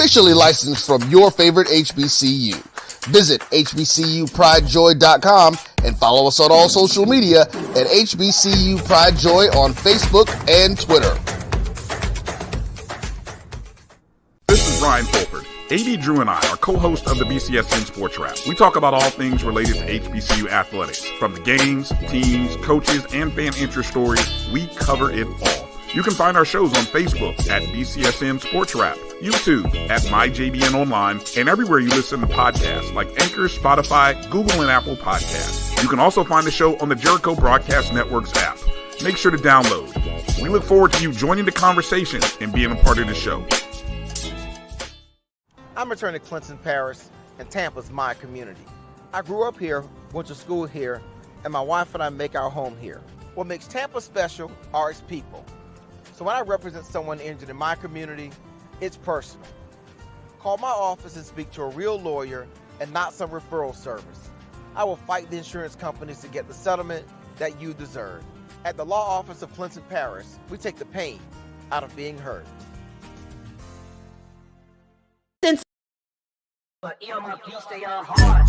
officially licensed from your favorite HBCU. Visit hbcupridejoy.com and follow us on all social media at HBCU Pride Joy on Facebook and Twitter. This is Bryan Fulford. A.D. Drew and I are co-hosts of the BCSN SportsWrap. We talk about all things related to HBCU athletics. From the games, teams, coaches, and fan interest stories, we cover it all. You can find our shows on Facebook at BCSN SportsWrap, YouTube at MyJBN Online, and everywhere you listen to podcasts like Anchor, Spotify, Google, and Apple Podcasts. You can also find the show on the Jericho Broadcast Network's app. Make sure to download. We look forward to you joining the conversation and being a part of the show. I'm returning to Clinton Parish, and Tampa's my community. I grew up here, went to school here, and my wife and I make our home here. What makes Tampa special are its people. So when I represent someone injured in my community, it's personal. Call my office and speak to a real lawyer and not some referral service. I will fight the insurance companies to get the settlement that you deserve. At the law office of Clinton Parish, we take the pain out of being hurt. But you stay on hard.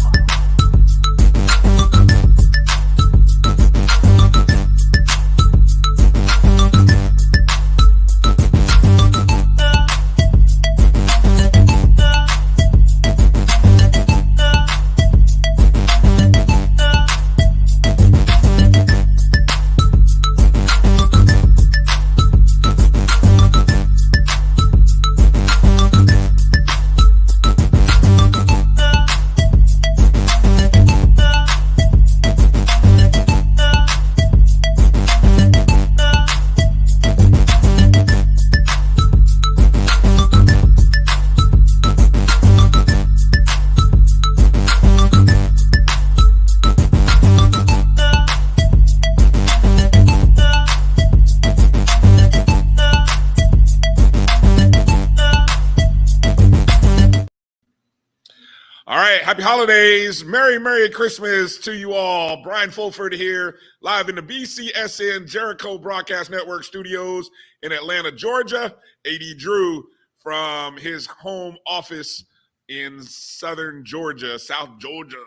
Happy holidays. Merry Christmas to you all. Bryan Fulford here, live in the BCSN Jericho Broadcast Network studios in Atlanta, Georgia. A.D. Drew from his home office in southern Georgia, South Georgia.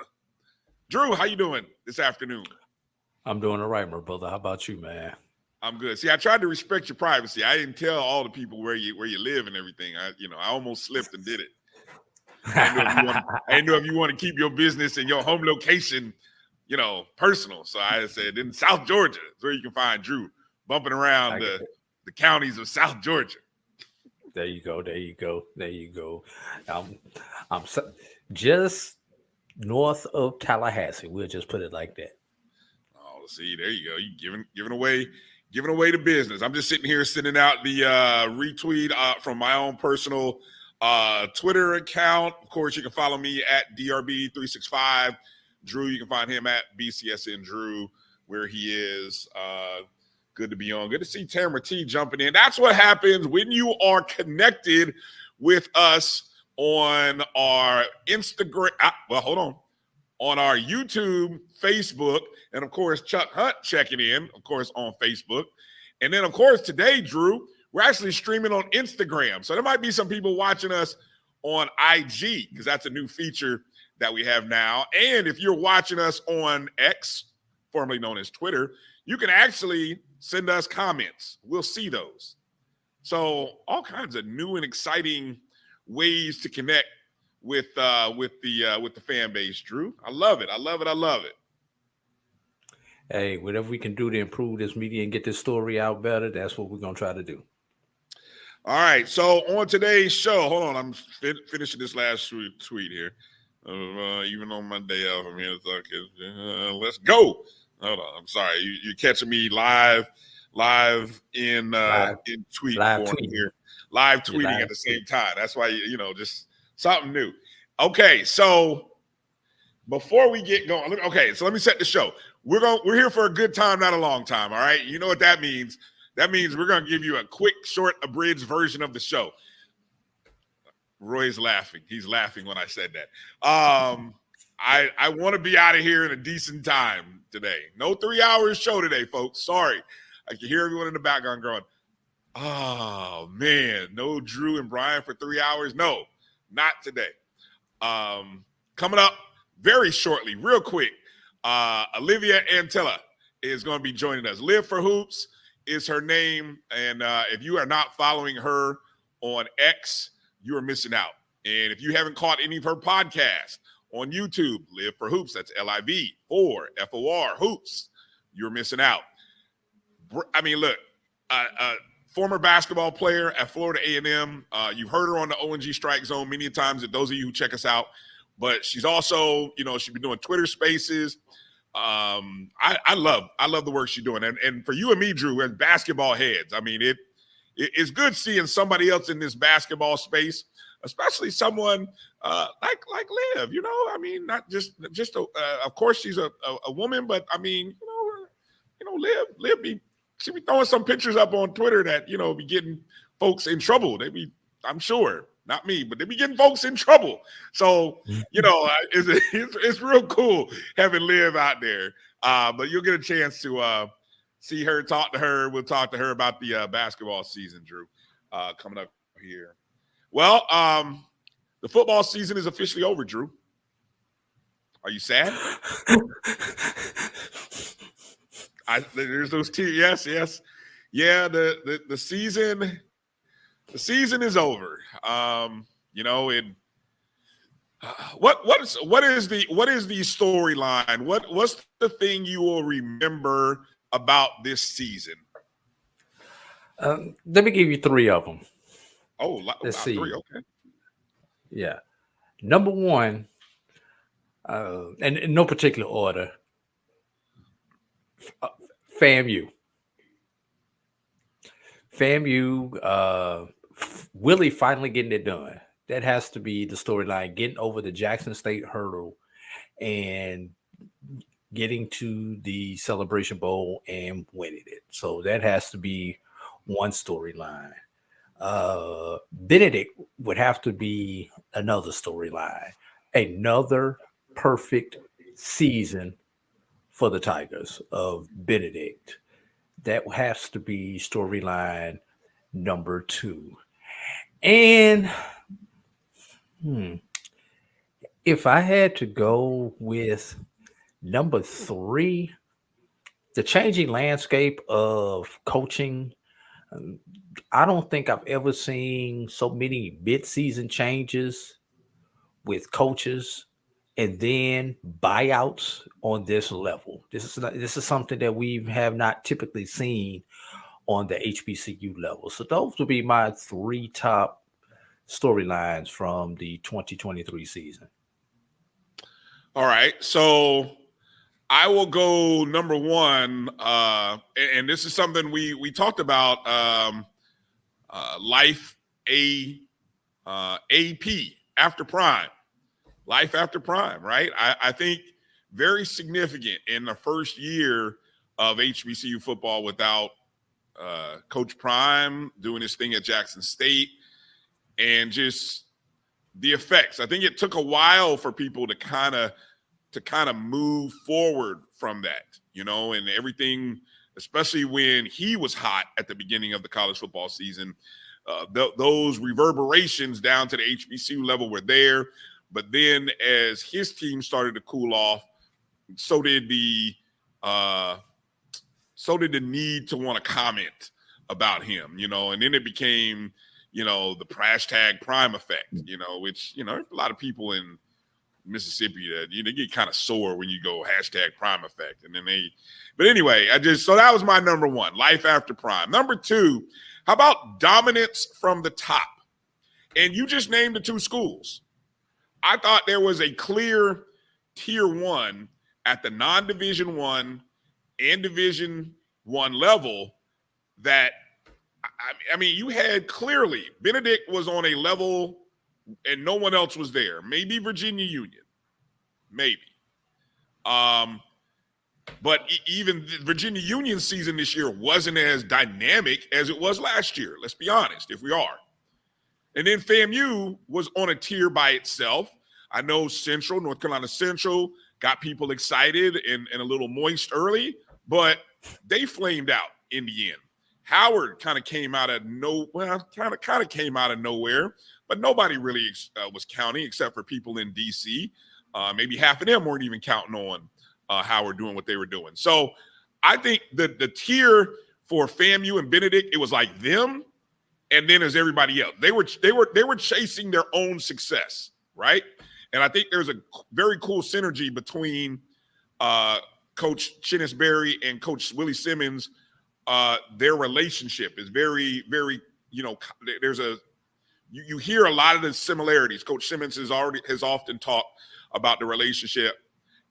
Drew, how you doing this afternoon? I'm doing all right, my brother. How about you, man? I'm good. See, I tried to respect your privacy. I didn't tell all the people where you live and everything. I almost slipped and did it. I didn't know if you want to keep your business and your home location, personal. So I said in South Georgia is where you can find Drew bumping around the counties of South Georgia. There you go. I'm just north of Tallahassee. We'll just put it like that. Oh, see, there you go. You giving away the business. I'm just sitting here sending out the retweet from my own personal Twitter account. Of course, you can follow me at DRB365. Drew, you can find him at BCSN Drew, where he is. Good to be on. Good to see Tamara T jumping in. That's what happens when you are connected with us on our Instagram. On our YouTube, Facebook, and of course, Chuck Hunt checking in, of course, on Facebook. And then, of course, today, Drew, we're actually streaming on Instagram. So there might be some people watching us on IG because that's a new feature that we have now. And if you're watching us on X, formerly known as Twitter, you can actually send us comments. We'll see those. So all kinds of new and exciting ways to connect with the fan base, Drew. I love it. Hey, whatever we can do to improve this media and get this story out better, that's what we're going to try to do. All right, so on today's show, hold on, I'm finishing this last tweet here. Even on my day off, I'm here. Let's go. Hold on, I'm sorry. You're catching me live in tweet form here. Live tweeting at the same time. That's why, just something new. Okay, so before we get going, so let me set the show. We're here for a good time, not a long time, all right? You know what that means. That means we're going to give you a quick, short, abridged version of the show. Roy's laughing. He's laughing when I said that. I want to be out of here in a decent time today. No 3 hours show today, folks. Sorry. I can hear everyone in the background going, oh, man, no Drew and Bryan for 3 hours. No, Not today. Coming up very shortly, real quick, Olivia Antilla is going to be joining us. LivForHoops is her name, and if you are not following her on X, you are missing out. And if you haven't caught any of her podcasts on YouTube, LivForHoops, that's LIV4FOR Hoops, you're missing out. I mean, look, former basketball player at Florida A&M. You've heard her on the ONG Strike Zone many times, and those of you who check us out. But she's also, she's been doing Twitter Spaces. I love the work she's doing. And for you and me, Drew, as basketball heads, I mean, it's good seeing somebody else in this basketball space, especially someone like Liv. I mean, not just of course she's a woman, but I mean, Liv she be throwing some pictures up on Twitter that be getting folks in trouble. I'm sure, not me, but they be getting folks in trouble. So it's real cool having Liv out there. But you'll get a chance to see her, talk to her. We'll talk to her about the basketball season, Drew, coming up here. Well, the football season is officially over, Drew. Are you sad? There's those tears. Yes. Yeah, the season is over. What is the storyline? What's the thing you will remember about this season? Let me give you three of them. Oh, let's see. Three, okay. Yeah. Number one, and in no particular order, FAMU. Willie finally getting it done. That has to be the storyline, getting over the Jackson State hurdle and getting to the Celebration Bowl and winning it. So that has to be one storyline. Benedict would have to be another storyline. Another perfect season for the Tigers of Benedict. That has to be storyline number two. And if I had to go with number three, the changing landscape of coaching. I don't think I've ever seen so many mid-season changes with coaches and then buyouts on this level. This is something that we have not typically seen on the HBCU level. So those would be my three top storylines from the 2023 season. All right. So I will go number one. And this is something we talked about, Life AP after Prime. Life after Prime, right? I think very significant in the first year of HBCU football without Coach Prime doing his thing at Jackson State and just the effects. I think it took a while for people to kind of move forward from that, and everything, especially when he was hot at the beginning of the college football season. Those reverberations down to the HBCU level were there. But then as his team started to cool off, so did the need to want to comment about him, and then it became, the hashtag Prime effect, which, a lot of people in Mississippi that they get kind of sore when you go hashtag Prime effect. And then but anyway, so that was my number one, Life after Prime. Number two, how about dominance from the top? And you just named the two schools. I thought there was a clear tier one at the non-Division I and Division I level that, I mean, you had clearly Benedict was on a level and no one else was there. Maybe Virginia Union. Maybe. But even the Virginia Union season this year wasn't as dynamic as it was last year. Let's be honest, if we are. And then FAMU was on a tier by itself. I know North Carolina Central got people excited and a little moist early, but they flamed out in the end. Howard kind of came out of came out of nowhere, but nobody really was counting except for people in DC. Maybe half of them weren't even counting on Howard doing what they were doing. So I think that the tier for FAMU and Benedict, it was like them, and then there's everybody else. They were chasing their own success, right? And I think there's a very cool synergy between Coach Chinnisberry and Coach Willie Simmons. Their relationship is very, very, there's you hear a lot of the similarities. Coach Simmons has often talked about the relationship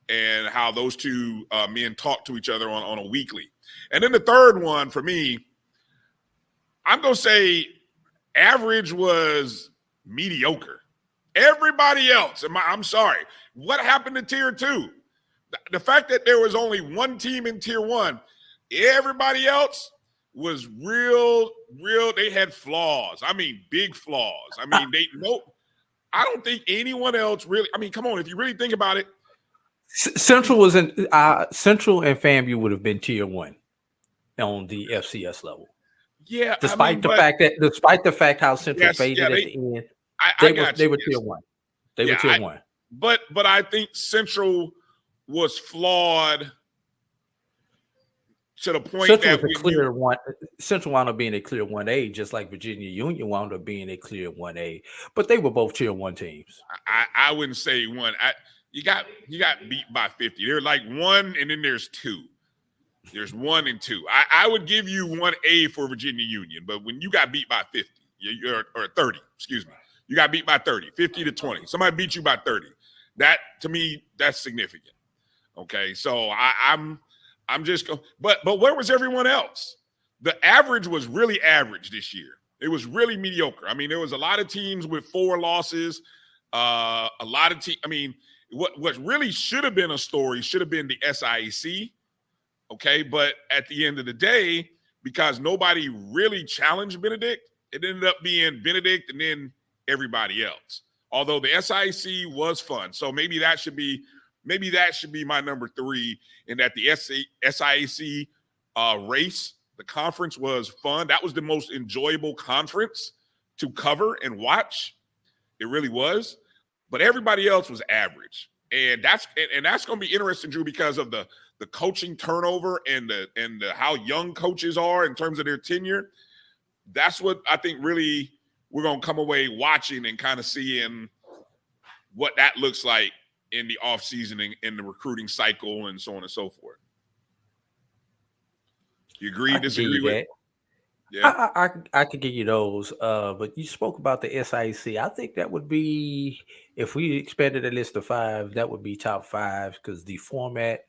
and how those two men talk to each other on a weekly. And then the third one for me, I'm going to say average was mediocre. Everybody else, I'm sorry, what happened to tier 2? The fact that there was only one team in tier 1, everybody else was real. They had flaws. I mean, big flaws. I mean, I don't think anyone else really. I mean, come on, if you really think about it, Central was in Central and FAMU would have been tier 1 on the FCS level. Yeah, despite the fact how Central faded at the end, they were tier 1. They were tier 1. But I think Central was flawed to the point Central was a clear one. Central wound up being a clear 1A, just like Virginia Union wound up being a clear 1A. But they were both tier 1 teams. I wouldn't say one. You got beat by 50. There's like 1, and then there's 2. There's 1 and 2. I would give you 1A for Virginia Union, but when you got beat by 50, or 30, excuse me, you got beat by 30, 50 to 20. Somebody beat you by 30. That, to me, that's significant. Okay, so I'm just going, but where was everyone else? The average was really average this year. It was really mediocre. I mean, there was a lot of teams with 4 losses. A lot of teams. I mean, what really should have been a story should have been the SIAC. Okay, but at the end of the day, because nobody really challenged Benedict, it ended up being Benedict and then everybody else. Although the SIAC was fun, so maybe that should be my number 3. In that the SIAC race, the conference was fun. That was the most enjoyable conference to cover and watch. It really was. But everybody else was average, and that's going to be interesting, Drew, because of the coaching turnover and the how young coaches are in terms of their tenure. That's what I think really we're going to come away watching and kind of seeing what that looks like in the offseason and in the recruiting cycle and so on and so forth. You agree, disagree with? Yeah, I could give you those. But you spoke about the SIC. I think that would be, if we expanded a list of 5, that would be top 5, because the format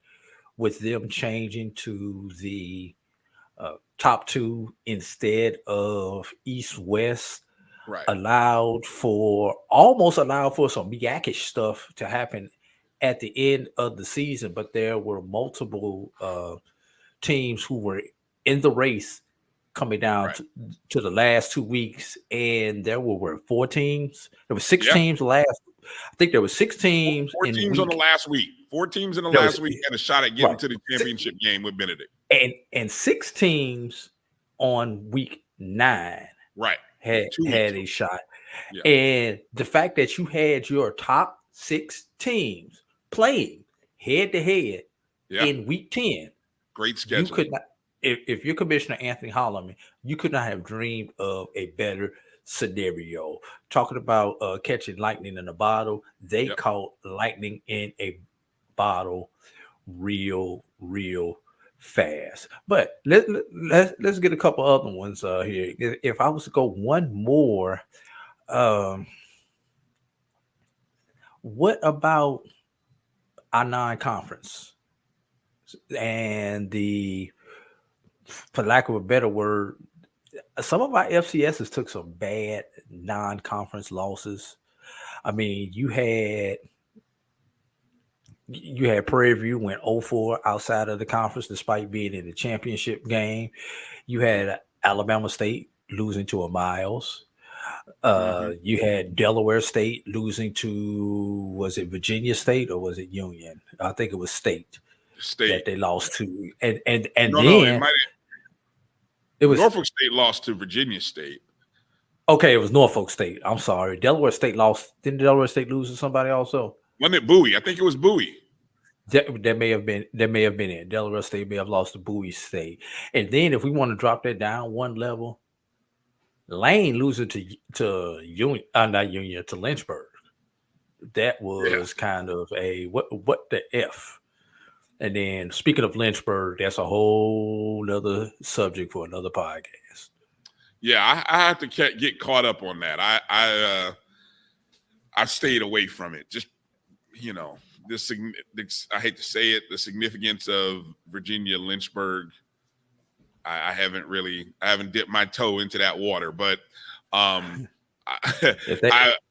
with them changing to the top 2 instead of East-West allowed for some yakkish stuff to happen at the end of the season. But there were multiple teams who were in the race coming down to the last 2 weeks, and there were 4 teams. There were 6 teams last. I think there were 6 teams. 4 teams on the last week. 4 teams in the last week had a shot at getting to the championship game with Benedict. And 6 teams on week 9 had a shot. Yeah. And the fact that you had your top 6 teams playing head to head in week 10. Great schedule. You could not, if you're Commissioner Anthony Holloman, you could not have dreamed of a better scenario. Talking about catching lightning in a bottle, they caught lightning in a bottle real fast. But let's get a couple other ones here. If I was to go one more, what about our non-conference and the, for lack of a better word, some of our FCSs took some bad non-conference losses. I mean, you had Prairie View went 0-4 outside of the conference despite being in the championship game. You had Alabama State losing to a Miles. You had Delaware State losing to, was it Virginia State or was it Union? I think it was State that they lost to. And then It was Norfolk State lost to Virginia State. Okay, it was Norfolk State. I'm sorry. Delaware State lost. Didn't Delaware State lose to somebody also? Wasn't it Bowie? I think it was Bowie. That may have been it. Delaware State may have lost to Bowie State. And then if we want to drop that down one level, Lane losing to Union, not Union, to Lynchburg. That was kind of a what the F. And then speaking of Lynchburg, that's a whole other subject for another podcast. Yeah, I have to get caught up on that. I stayed away from it. Just, I hate to say it, the significance of Virginia Lynchburg. I haven't dipped my toe into that water, but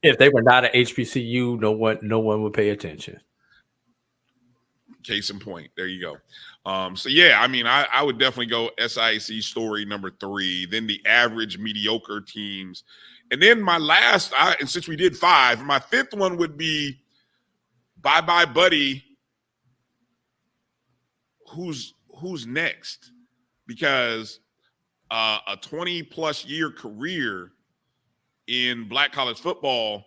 if they were not an HBCU, no one would pay attention. Case in point, there you go. So yeah, I mean, I would definitely go SIAC story number 3, then the average mediocre teams, and then my last. And since we did 5, my 5th one would be bye bye buddy. Who's next? Because a 20+ year career in Black college football,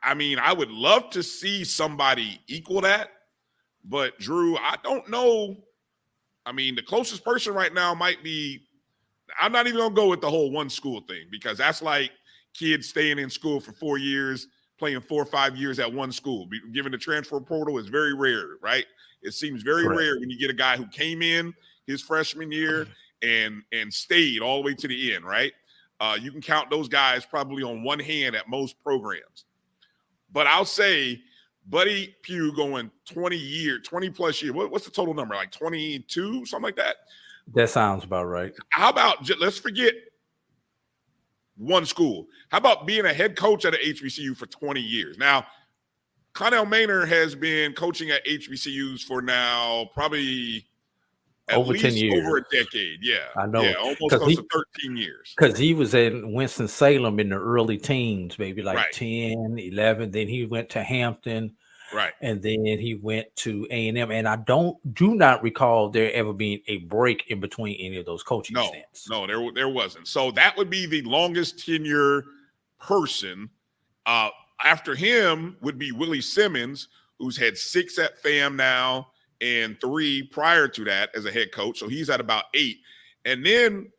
I would love to see somebody equal that. But, Drew, I don't know. I mean, the closest person right now might be – I'm not even going to go with the whole one school thing, because that's like kids staying in school for 4 years, playing 4 or 5 years at one school. Given the transfer portal is very rare, right? It seems very rare when you get a guy who came in his freshman year and stayed all the way to the end, right? You can count those guys probably on one hand at most programs. But I'll say – Buddy Pugh going 20+ years. What's the total number? Like 22, something like that? That sounds about right. How about, let's forget one school. How about being a head coach at an HBCU for 20 years? Now, Connell Maynard has been coaching at HBCUs for now probably over 10 years. Over a decade. Yeah. I know. Yeah, almost close to 13 years. Because he was in Winston-Salem in the early teens, maybe like 10, 11. Then he went to Hampton. Right. And then he went to A&M. And I do not recall there ever being a break in between any of those coaching stints. No, there wasn't. So that would be the longest tenure person. After him would be Willie Simmons, who's had 6 at FAM now and 3 prior to that as a head coach. So he's at about 8. And then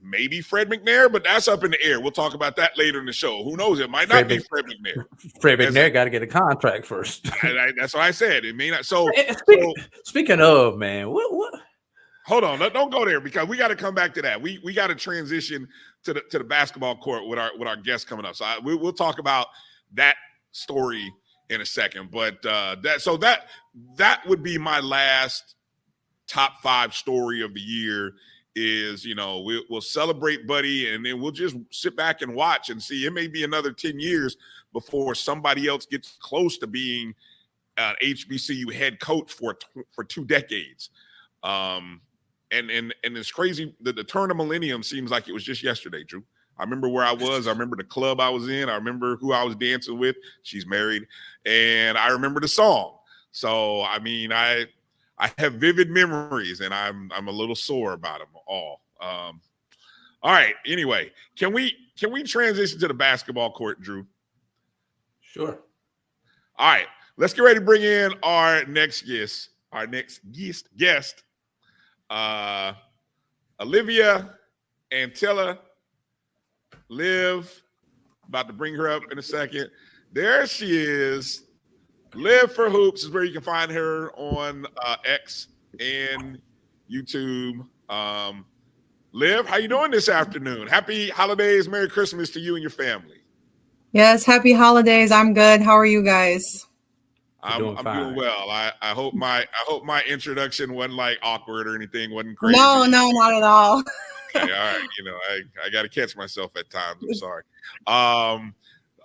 maybe Fred McNair, but that's up in the air. We'll talk about that later in the show. Who knows? It might not be Fred McNair. Fred McNair got to get a contract first. That's what I said. It may not. So speaking of, man, what? Hold on, don't go there, because we got to come back to that. We got to transition to the basketball court with our guests coming up. So we'll talk about that story in a second. But that would be my last top 5 story of the year. Is, we'll celebrate Buddy, and then we'll just sit back and watch and see. It may be another 10 years before somebody else gets close to being an HBCU head coach for 2 decades. And it's crazy that the turn of millennium seems like it was just yesterday, Drew. I remember where I was. I remember the club I was in. I remember who I was dancing with. She's married. And I remember the song. So, I mean, I have vivid memories, and I'm a little sore about them all. All right. Anyway, can we transition to the basketball court, Drew? Sure. All right. Let's get ready to bring in our next guest. Olivia, Antilla, Liv. About to bring her up in a second. There she is. LivForHoops is where you can find her on X and YouTube. Liv, how you doing this afternoon? Happy holidays, Merry Christmas to you and your family. Yes, happy holidays. I'm good. How are you guys? I'm doing well. I hope my introduction wasn't like awkward or anything. Wasn't crazy. No, not at all. Okay, all right. I got to catch myself at times. I'm sorry.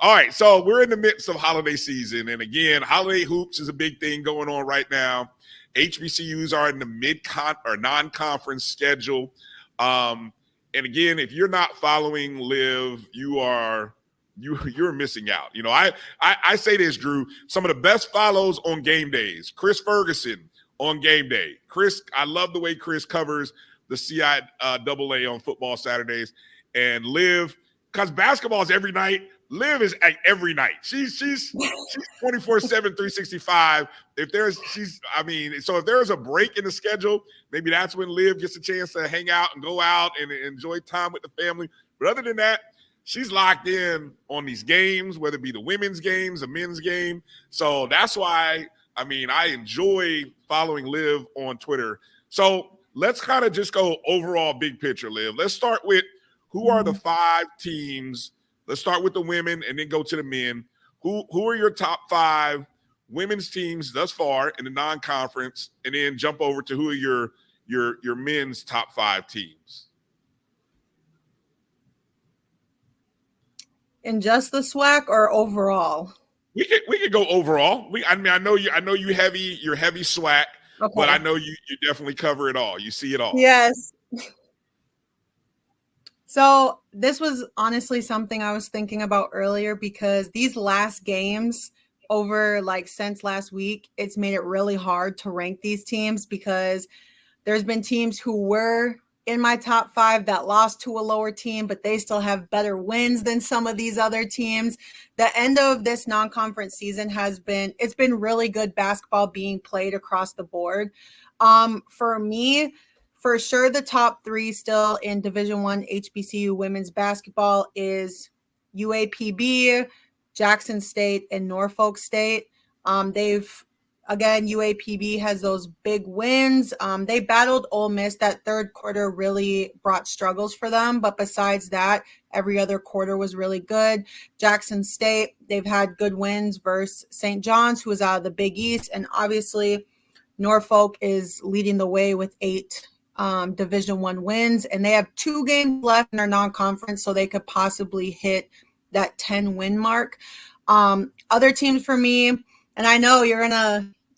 All right, so we're in the midst of holiday season, and again, holiday hoops is a big thing going on right now. HBCUs are in the non-conference schedule, and again, if you're not following Liv, you're missing out. I say this, Drew. Some of the best follows on game days. Chris Ferguson on game day. Chris, I love the way Chris covers the CIAA on football Saturdays, and Liv, because basketball is every night. Liv is every night. She's 24/7, 365. So if there's a break in the schedule, maybe that's when Liv gets a chance to hang out and go out and enjoy time with the family. But other than that, she's locked in on these games, whether it be the women's games, the men's game. So that's why, I enjoy following Liv on Twitter. So let's kind of just go overall big picture, Liv. Let's start with who are the 5 teams. Let's start with the women and then go to the men. Who are your top 5 women's teams thus far in the non-conference, and then jump over to who are your men's top 5 teams? In just the SWAC or overall? We could go overall. I know you're heavy SWAC, okay, but I know you definitely cover it all. You see it all. Yes. So this was honestly something I was thinking about earlier, because these last games over since last week, it's made it really hard to rank these teams, because there's been teams who were in my top 5 that lost to a lower team, but they still have better wins than some of these other teams. The end of this non-conference season it's been really good basketball being played across the board. For me, for sure, the top 3 still in Division I HBCU women's basketball is UAPB, Jackson State, and Norfolk State. UAPB has those big wins. They battled Ole Miss. That third quarter really brought struggles for them. But besides that, every other quarter was really good. Jackson State, they've had good wins versus St. John's, who is out of the Big East. And obviously, Norfolk is leading the way with 8 Division I wins. And they have 2 games left in their non-conference, so they could possibly hit that 10-win mark. Other teams for me, and I know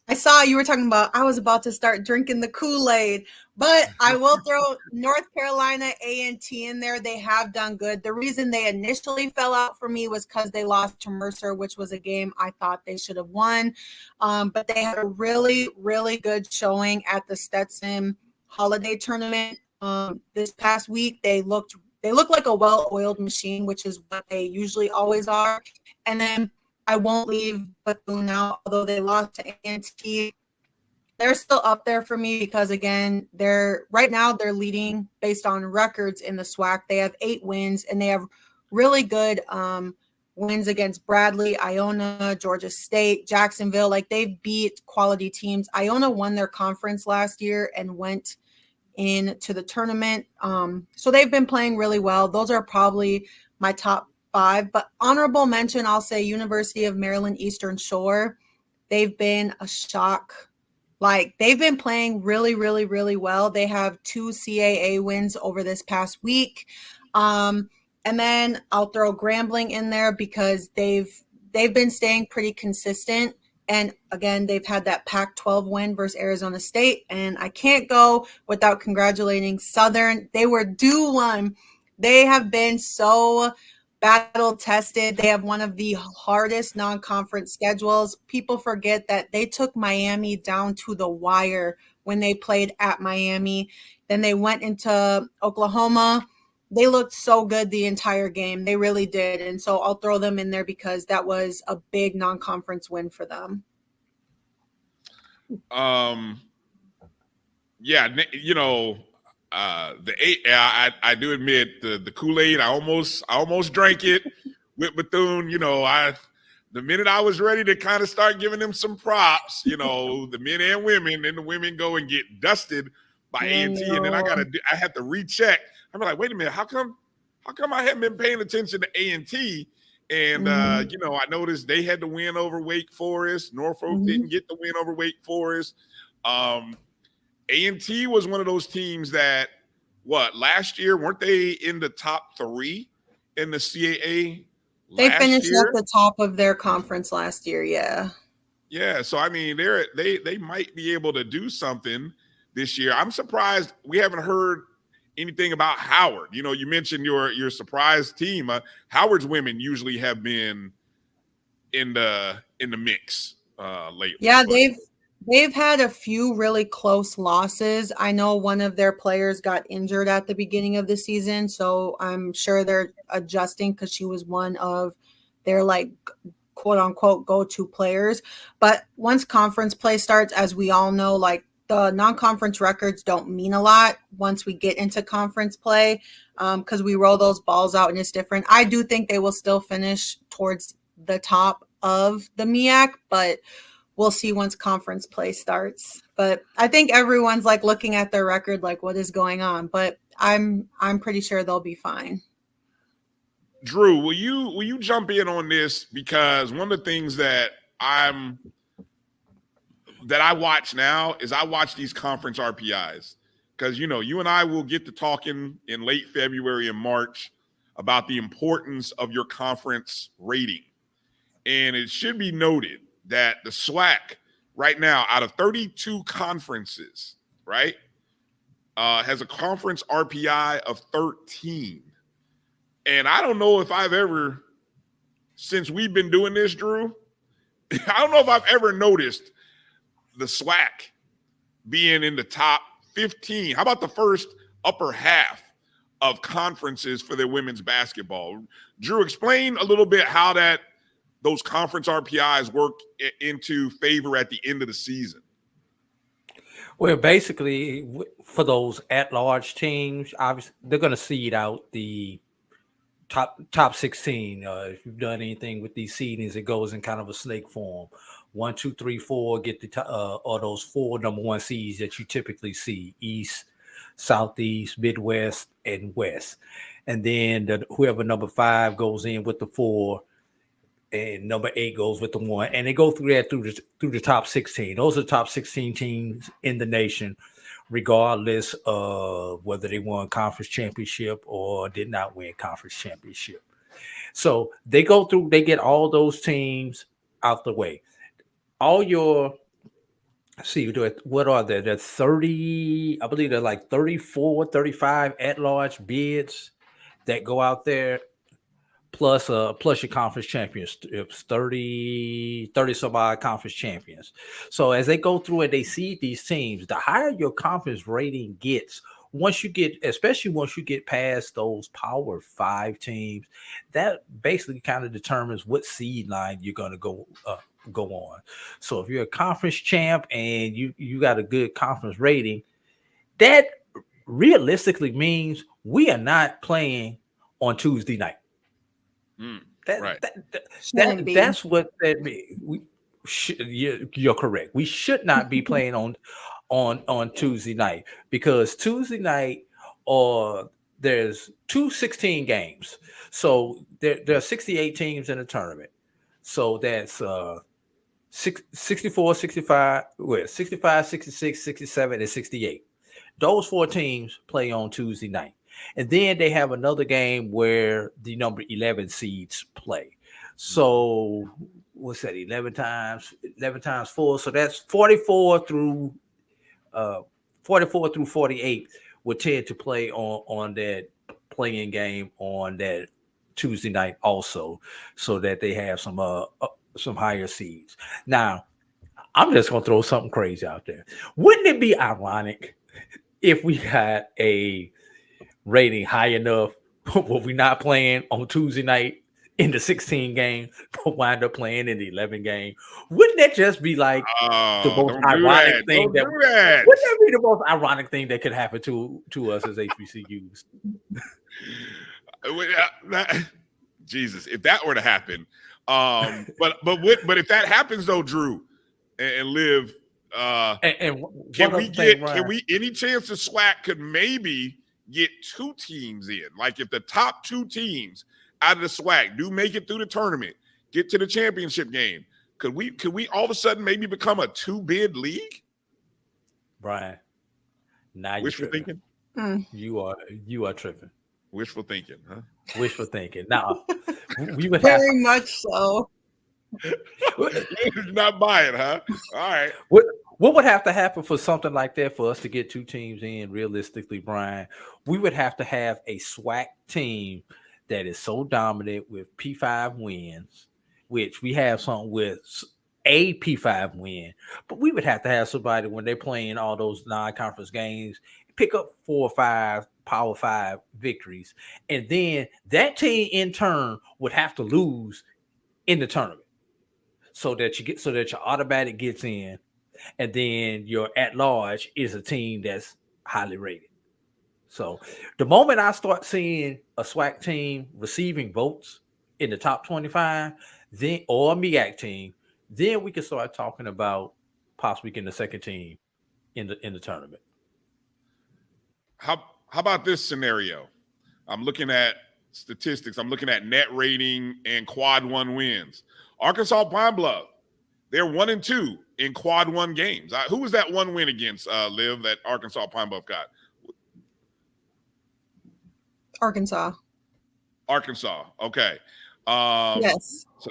I saw you were talking about, I was about to start drinking the Kool-Aid, but I will throw North Carolina A&T in there. They have done good. The reason they initially fell out for me was because they lost to Mercer, which was a game I thought they should have won. But they had a really, really good showing at the Stetson Holiday Tournament this past week. They looked like a well-oiled machine, which is what they usually always are. And then I won't leave Bethune out, although they lost to A&T. They're still up there for me because, again, they're leading based on records in the SWAC. They have 8 wins, and they have really good wins against Bradley, Iona, Georgia State, Jacksonville. They've beat quality teams. Iona won their conference last year and went into the tournament. So they've been playing really well. Those are probably my top 5, but honorable mention, I'll say University of Maryland Eastern Shore. They've been a shock. They've been playing really, really, really well. They have 2 CAA wins over this past week. And then I'll throw Grambling in there because they've been staying pretty consistent. And again, they've had that Pac-12 win versus Arizona State. And I can't go without congratulating Southern. They were due one. They have been so battle tested. They have one of the hardest non-conference schedules. People forget that they took Miami down to the wire when they played at Miami. Then they went into Oklahoma. They looked so good the entire game. They really did. And so I'll throw them in there because that was a big non-conference win for them. I do admit the Kool-Aid, I almost drank it with Bethune. The minute I was ready to kind of start giving them some props, the men and women, and the women go and get dusted by A&T, and then I had to recheck. I'm like, wait a minute, how come I haven't been paying attention to A&T? And I noticed they had to win over Wake Forest. Norfolk didn't get the win over Wake Forest. A&T was one of those teams that, last year, weren't they in the top 3 in the CAA? They finished at the top of their conference last year, yeah. Yeah, so they might be able to do something this year. I'm surprised we haven't heard anything about Howard. You mentioned your surprise team. Howard's women usually have been in the mix lately. Yeah, They've had a few really close losses. I know one of their players got injured at the beginning of the season, so I'm sure they're adjusting because she was one of their like quote unquote go-to players. But once conference play starts, as we all know, like the non-conference records don't mean a lot once we get into conference play because we roll those balls out and it's different. I do think they will still finish towards the top of the MEAC, but we'll see once conference play starts. But I think everyone's like looking at their record like what is going on, but I'm pretty sure they'll be fine. Drew, will you jump in on this, because one of the things that I watch now is I watch these conference RPIs, because you and I will get to talking in late February and March about the importance of your conference rating. And it should be noted that the SWAC right now, out of 32 conferences, right, has a conference RPI of 13. And I don't know if I've ever, since we've been doing this, Drew, I don't know if I've ever noticed the SWAC being in the top 15. How about the first upper half of conferences for their women's basketball? Drew, explain a little bit how those conference RPIs work into favor at the end of the season. Well, basically, for those at-large teams, obviously they're going to seed out the top 16. If you've done anything with these seedings, it goes in kind of a snake form. 1, 2, 3, 4 get the or those 4 number 1 seeds that you typically see: East, Southeast, Midwest, and West. And then whoever number 5 goes in with the 4. And number 8 goes with the 1, and they go through that through the top 16. Those are the top 16 teams in the nation, regardless of whether they won conference championship or did not win conference championship. So they go through, they get all those teams out the way. All your, see, what are there? There's 30, I believe they're like 34, 35 at-large bids that go out there. Plus your conference championships, 30 some odd conference champions. So as they go through and they see these teams, the higher your conference rating gets, especially once you get past those Power 5 teams, that basically kind of determines what seed line you're going to go on. So if you're a conference champ and you got a good conference rating, that realistically means we are not playing on Tuesday night. That's what that means. You're correct. We should not be playing on Tuesday night, because Tuesday night, or there's 16 games. So there are 68 teams in the tournament. So that's 64, 65, 66, 67, and 68. Those 4 teams play on Tuesday night. And then they have another game where the number 11 seeds play. So what's that? 11 times 4. So that's 44 through 48 would tend to play on that playing game on that Tuesday night also, so that they have some higher seeds. Now, I'm just going to throw something crazy out there. Wouldn't it be ironic if we had a rating high enough were we not playing on Tuesday night in the 16 game, but wind up playing in the 11 game? Wouldn't that just be like the most ironic thing? Wouldn't that be the most ironic thing that could happen to us as HBCUs? Jesus, if that were to happen, but if that happens though, Drew and Liv, can we any chance the SWAC could maybe get 2 teams in? Like if the top 2 teams out of the SWAC do make it through the tournament, get to the championship game, could we all of a sudden maybe become a 2-bid league? Bryan, now you're wishful thinking. You are tripping. Wishful thinking, huh? Wishful thinking. Now we would very much so. Not buy it, huh? All right. What would have to happen for something like that for us to get 2 teams in? Realistically, Bryan, we would have to have a SWAC team that is so dominant with P5 wins, which we have something with a P5 win, but we would have to have somebody when they're playing all those non-conference games pick up 4 or 5 Power 5 victories, and then that team in turn would have to lose in the tournament so that your automatic gets in, and then your at large is a team that's highly rated. So the moment I start seeing a SWAC team receiving votes in the top 25, then or a MEAC team, then we can start talking about possibly getting the second team in the tournament. How about this scenario? I'm looking at statistics. I'm looking at net rating and quad 1 wins. Arkansas Pine Bluff, they're 1-2 in quad 1 games. Who was that one win against, Liv, that Arkansas Pine Bluff got? Arkansas. Okay. Yes. So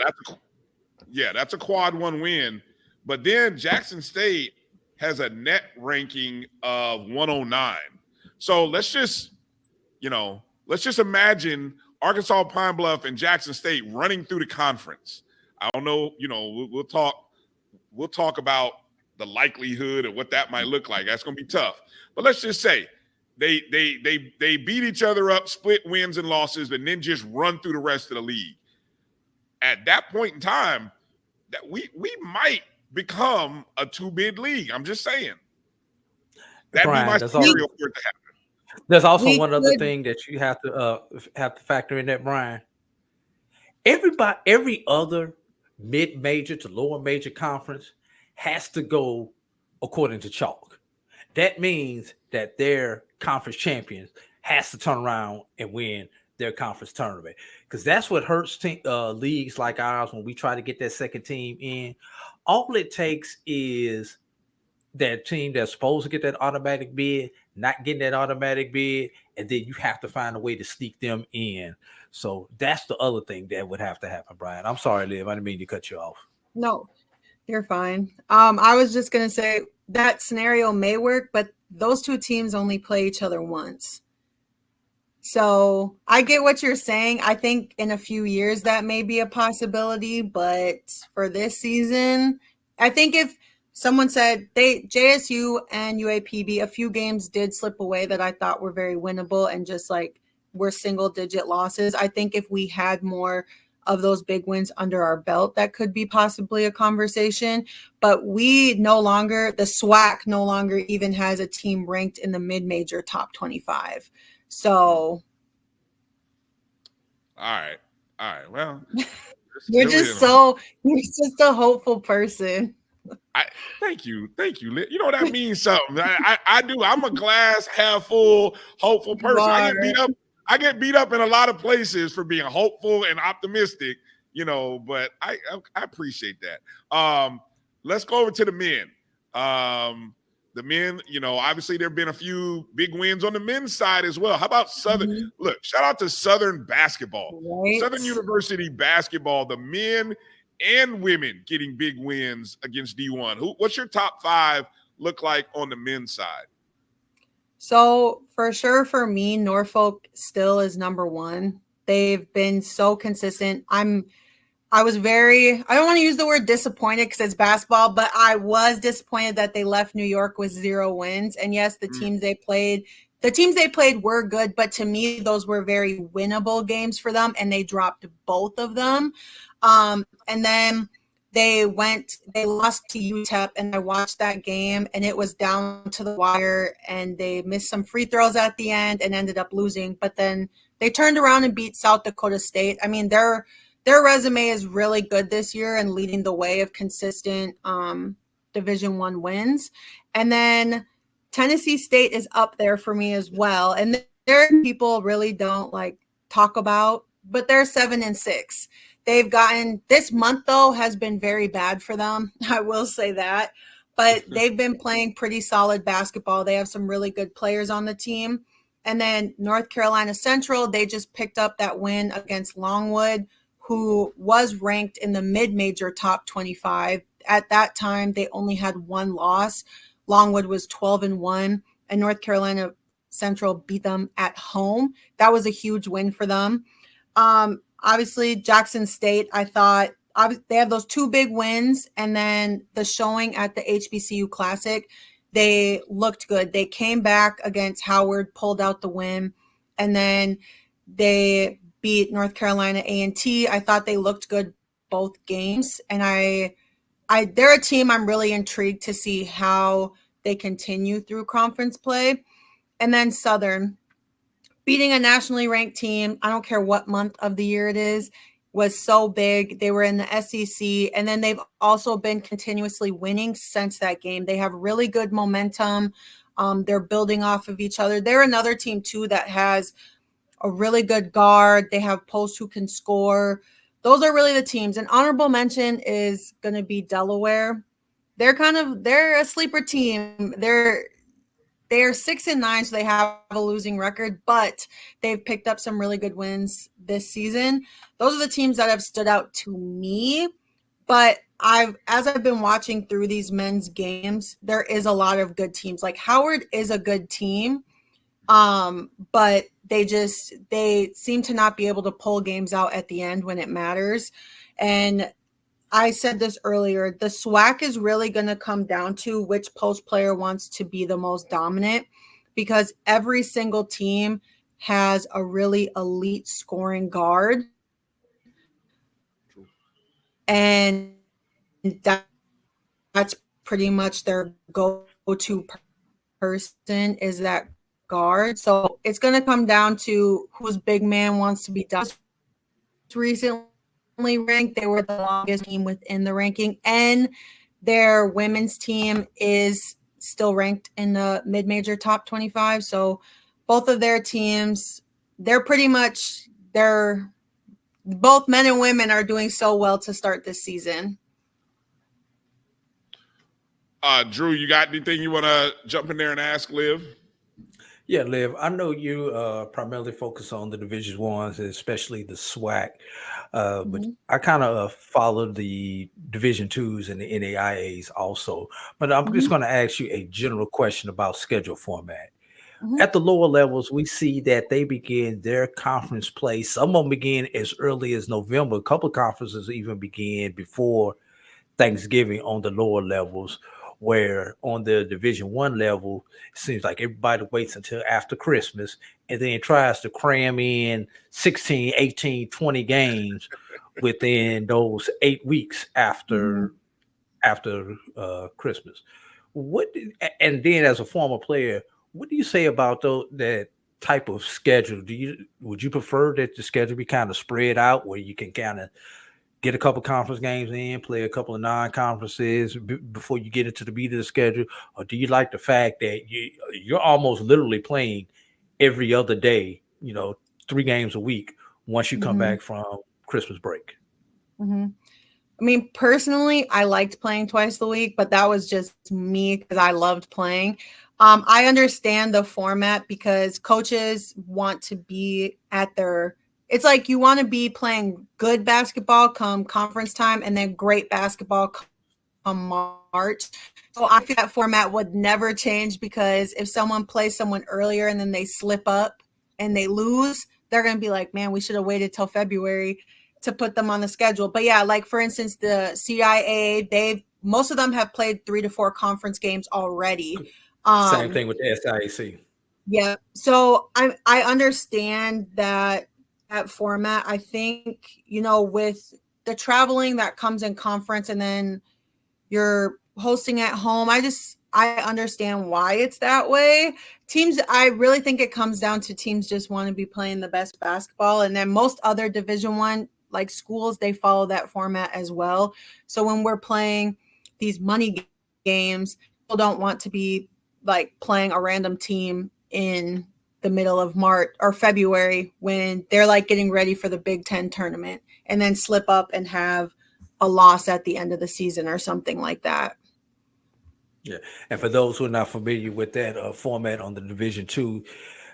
that's a quad 1 win. But then Jackson State has a net ranking of 109. So let's just imagine Arkansas Pine Bluff and Jackson State running through the conference. I don't know, we'll talk about the likelihood of what that might look like. That's going to be tough. But let's just say they beat each other up, split wins and losses, and then just run through the rest of the league. At that point in time, that we might become a 2-bid league. I'm just saying. That'd Brian, be my scenario for it to happen. There's also one other thing that you have to factor in that, Brian. Every other mid-major to lower major conference has to go according to chalk. That means that their conference champions has to turn around and win their conference tournament, because that's what hurts leagues like ours when we try to get that second team in. All it takes is that team that's supposed to get that automatic bid not getting that automatic bid, and then you have to find a way to sneak them in. So that's the other thing that would have to happen, Brian. I'm sorry, Liv. I didn't mean to cut you off. No, you're fine. I was just going to say that scenario may work, but those two teams only play each other once. So I get what you're saying. I think in a few years that may be a possibility, but for this season, I think if someone said JSU and UAPB, a few games did slip away that I thought were very winnable and just like were single digit losses. I think if we had more of those big wins under our belt, that could be possibly a conversation. But the SWAC no longer even has a team ranked in the mid-major top 25. So. All right. Well, you're just a hopeful person. Thank you. You know that means something. I do. I'm a glass half full, hopeful person. I get beat up in a lot of places for being hopeful and optimistic, but I appreciate that. Let's go over to the men. The men, obviously there have been a few big wins on the men's side as well. How about Southern? Mm-hmm. Look, shout out to Southern basketball. Right. Southern University basketball, the men and women getting big wins against D1. What's your top 5 look like on the men's side? So for sure, for me, Norfolk still is number 1. They've been so consistent. I don't want to use the word disappointed because it's basketball, but I was disappointed that they left New York with 0 wins. And yes, the teams they played were good, but to me, those were very winnable games for them, and they dropped both of them. And then they lost to UTEP, and I watched that game, and it was down to the wire, and they missed some free throws at the end and ended up losing. But then they turned around and beat South Dakota State. I mean, their resume is really good this year and leading the way of consistent Division I wins. And then Tennessee State is up there for me as well. And there people really don't talk about, but they're 7-6. They've gotten, this month though has been very bad for them. I will say that, but they've been playing pretty solid basketball. They have some really good players on the team. And then North Carolina Central, they just picked up that win against Longwood, who was ranked in the mid-major top 25. At that time, they only had 1 loss. Longwood was 12-1, and North Carolina Central beat them at home. That was a huge win for them. Obviously, Jackson State, I thought they have those 2 big wins, and then the showing at the HBCU Classic, they looked good. They came back against Howard, pulled out the win, and then they beat North Carolina A&T. I thought they looked good both games, and they're a team I'm really intrigued to see how they continue through conference play. And then Southern, beating a nationally ranked team, I don't care what month of the year it is, was so big. They were in the SEC, and then they've also been continuously winning since that game. They have really good momentum. They're building off of each other. They're another team, too, that has a really good guard. They have posts who can score. Those are really the teams. An honorable mention is going to be Delaware. They're a sleeper team. They're 6-9, so they have a losing record, but they've picked up some really good wins this season. Those are the teams that have stood out to me. But as I've been watching through these men's games, there is a lot of good teams. Like Howard is a good team, but they seem to not be able to pull games out at the end when it matters. And I said this earlier, the SWAC is really going to come down to which post player wants to be the most dominant, because every single team has a really elite scoring guard. And that's pretty much their go-to person is that guard. So it's going to come down to whose big man wants to be done. Recently ranked, they were the longest team within the ranking, and their women's team is still ranked in the mid-major top 25. So both of their teams, both men and women are doing so well to start this season. Drew, you got anything you want to jump in there and ask Liv? Yeah, Liv, I know you primarily focus on the Division Ones, especially the SWAC, but I kind of follow the Division Twos and the NAIAs also. But I'm just going to ask you a general question about schedule format. At the lower levels, we see that they begin their conference play. Some of them begin as early as November. A couple of conferences even begin before Thanksgiving on the lower levels, where on the Division One level, it seems like everybody waits until after Christmas and then tries to cram in 16, 18, 20 games within those 8 weeks after Christmas. And then as a former player, what do you say about that type of schedule? Would you prefer that the schedule be kind of spread out where you can kind of get a couple conference games in, play a couple of non-conferences before you get into the beat of the schedule? Or do you like the fact that you're almost literally playing every other day, 3 games a week once you come back from Christmas break? I mean, personally, I liked playing twice a week, but that was just me because I loved playing. I understand the format because coaches want to be at their – it's like you want to be playing good basketball come conference time and then great basketball come March. So I feel that format would never change, because if someone plays someone earlier and then they slip up and they lose, they're going to be like, man, we should have waited till February to put them on the schedule. But yeah, like for instance, the CIA, most of them have played 3 to 4 conference games already. Same thing with the SIAC. Yeah. So I understand that format. I think, with the traveling that comes in conference and then you're hosting at home, I understand why it's that way. Teams, I really think it comes down to teams just want to be playing the best basketball. And then most other Division I, like schools, they follow that format as well. So when we're playing these money games, people don't want to be like playing a random team in the middle of March or February when they're like getting ready for the Big Ten tournament and then slip up and have a loss at the end of the season or something like that. Yeah. And for those who are not familiar with that format on the Division II,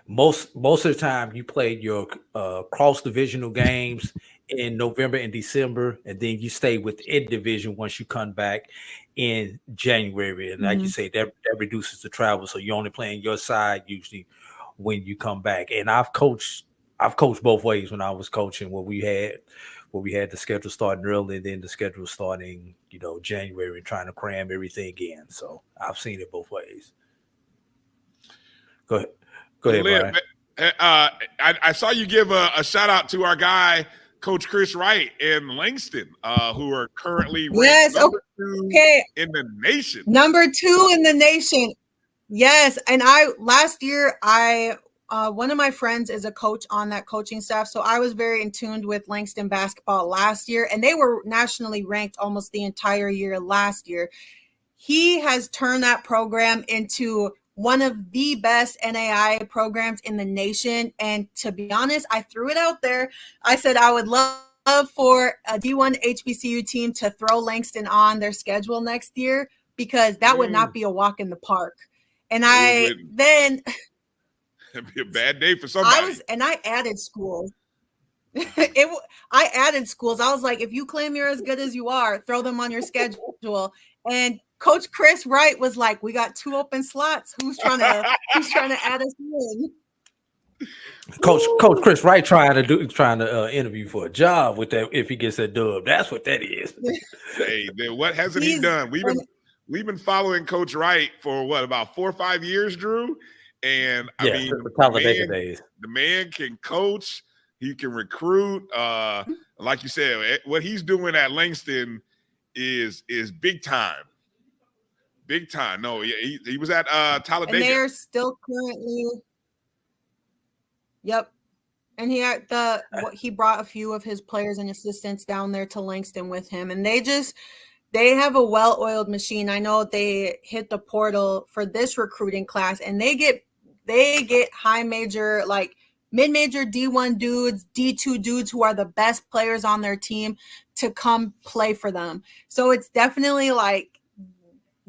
most of the time you play your cross-divisional games in November and December, and then you stay within division once you come back in January. And like you say, that reduces the travel. So you're only playing your side usually when you come back. And I've coached both ways when I was coaching, where we where we had the schedule starting early, and then the schedule starting, January, and trying to cram everything in. So I've seen it both ways. Go ahead, Brian. I saw you give a shout out to our guy, Coach Chris Wright in Langston, who are currently ranked number 2 in the nation. Number 2 in the nation. Yes. And last year, one of my friends is a coach on that coaching staff. So I was very in tune with Langston basketball last year, and they were nationally ranked almost the entire year last year. He has turned that program into one of the best NAI programs in the nation. And to be honest, I threw it out there. I said I would love for a D1 HBCU team to throw Langston on their schedule next year, because that would not be a walk in the park. And it'd be a bad day for somebody. I added schools. I added schools. I was like, if you claim you're as good as you are, throw them on your schedule. And Coach Chris Wright was like, we got 2 open slots. Who's trying to add us in? Coach Chris Wright trying to interview for a job with that. If he gets that dub, that's what that is. Hey, then what hasn't he done? We've been following Coach Wright for about 4 or 5 years, Drew. And I mean, the man can coach. He can recruit. Like you said, what he's doing at Langston is big time. Big time. No, he was at Talladega. And they're still currently. Yep. And he brought a few of his players and assistants down there to Langston with him. And they have a well-oiled machine. I know they hit the portal for this recruiting class, and they get high major, like mid-major D1 dudes, D2 dudes who are the best players on their team to come play for them. So it's definitely like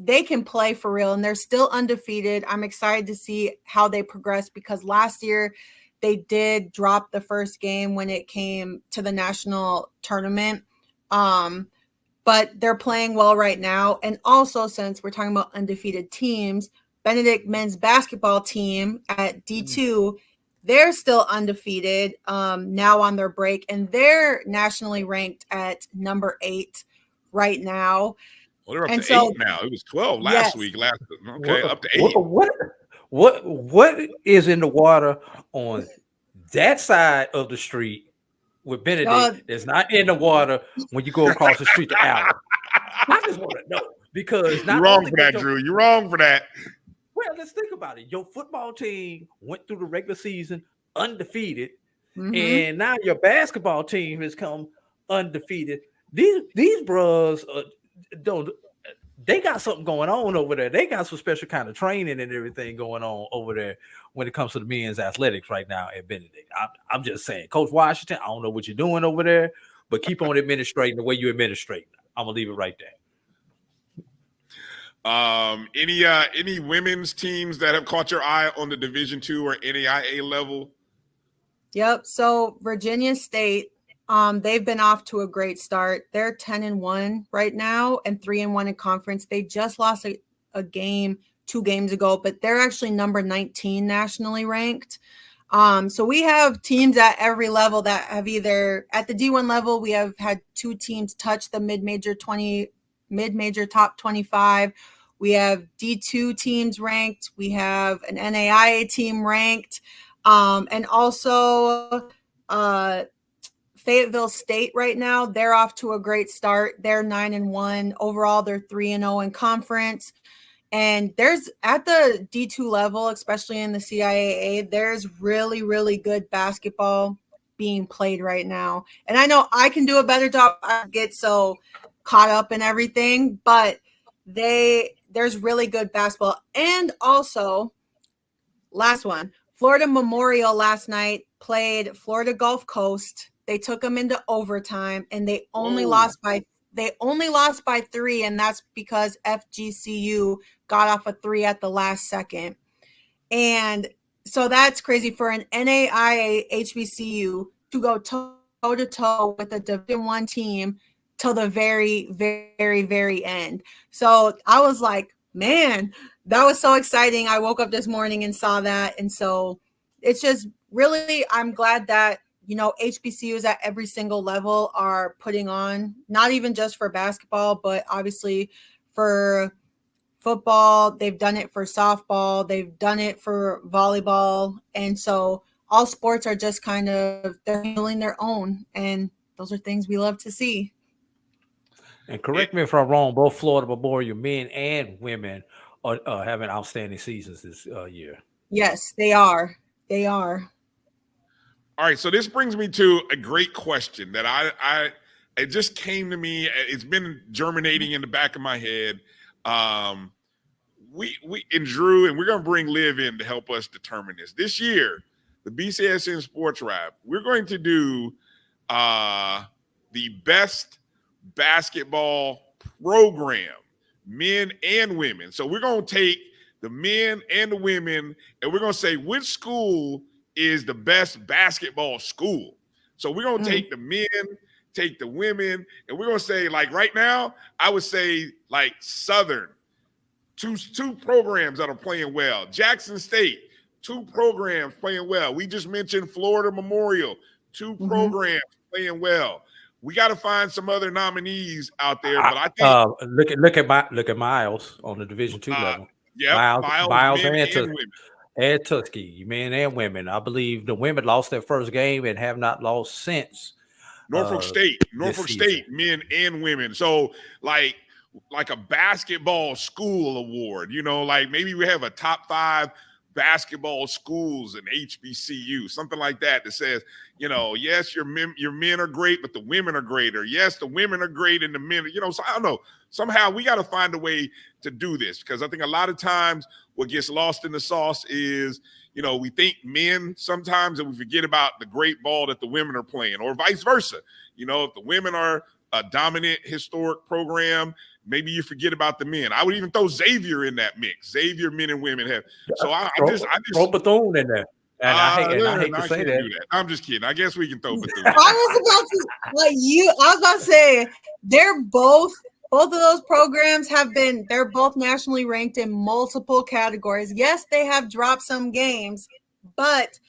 they can play for real, and they're still undefeated. I'm excited to see how they progress, because last year they did drop the first game when it came to the national tournament. But they're playing well right now. And also, since we're talking about undefeated teams, Benedict men's basketball team at D2, they're still undefeated now on their break, and they're nationally ranked at number 8 right now. Well, they're up to 8 now. It was 12 last week. Up to 8. What is in the water on that side of the street with Benedict that's not in the water when you go across the street to Allen? I just want to know, because you're wrong for that, Drew. You're wrong for that. Well, let's think about it. Your football team went through the regular season undefeated, and now your basketball team has come undefeated. These bros they got something going on over there. They got some special kind of training and everything going on over there when it comes to the men's athletics right now at Benedict. I'm just saying, Coach Washington, I don't know what you're doing over there, but keep on administrating the way you administrate. I'm gonna leave it right there. Any women's teams that have caught your eye on the Division II or NAIA level? Yep. So Virginia State, they've been off to a great start. They're 10-1 right now and 3-1 in conference. They just lost a game 2 games ago, but they're actually number 19 nationally ranked. So we have teams at every level that have either at the D1 level, we have had 2 teams touch the mid-major top 25. We have D2 teams ranked. We have an NAIA team ranked. And also Fayetteville State right now, they're off to a great start. They're 9-1. Overall, they're 3-0 in conference. And there's at the D2 level, especially in the CIAA, there's really, really good basketball being played right now. And I know I can do a better job. I get so caught up in everything, but there's really good basketball. And also, last one, Florida Memorial last night played Florida Gulf Coast. They took them into overtime, and they only lost by 3, and that's because FGCU got off a 3 at the last second. And so that's crazy for an NAIA HBCU to go toe-to-toe with a Division I team till the very, very, very end. So I was like, man, that was so exciting. I woke up this morning and saw that. And so it's just really, I'm glad that HBCUs at every single level are putting on, not even just for basketball, but obviously for football. They've done it for softball. They've done it for volleyball. And so all sports are just they're handling their own. And those are things we love to see. And correct me if I'm wrong, both Florida Memorial men and women are having outstanding seasons this year. Yes, they are. They are. All right, so this brings me to a great question that it just came to me. It's been germinating in the back of my head. We and Drew, and we're gonna bring Liv in to help us determine this. This year, the BCSN SportsWrap, we're going to do the best basketball program, men and women. So we're gonna take the men and the women, and we're gonna say which school is the best basketball school. So we're gonna take the men, take the women, and we're gonna say, like right now, I would say like Southern, two programs that are playing well. Jackson State, 2 programs playing well. We just mentioned Florida Memorial, 2 programs playing well. We got to find some other nominees out there, but I think look at Miles on the Division II level. Yeah, Miles and Tuskegee, men and women. I believe the women lost their first game and have not lost since. Norfolk State, men and women. So like a basketball school award, like maybe we have a top 5 basketball schools in HBCU, something like that says, yes, your men are great, but the women are greater. Yes, the women are great and the men, so I don't know. Somehow we got to find a way to do this, because I think a lot of times what gets lost in the sauce is, we think men sometimes, and we forget about the great ball that the women are playing, or vice versa. If the women are a dominant historic program, maybe you forget about the men. I would even throw Xavier in that mix. Xavier, men and women have. So I just throw Bethune in there. And I hate to say that. I'm just kidding. I guess we can throw Bethune. I was about to say, they're both of those programs they're both nationally ranked in multiple categories. Yes, they have dropped some games, but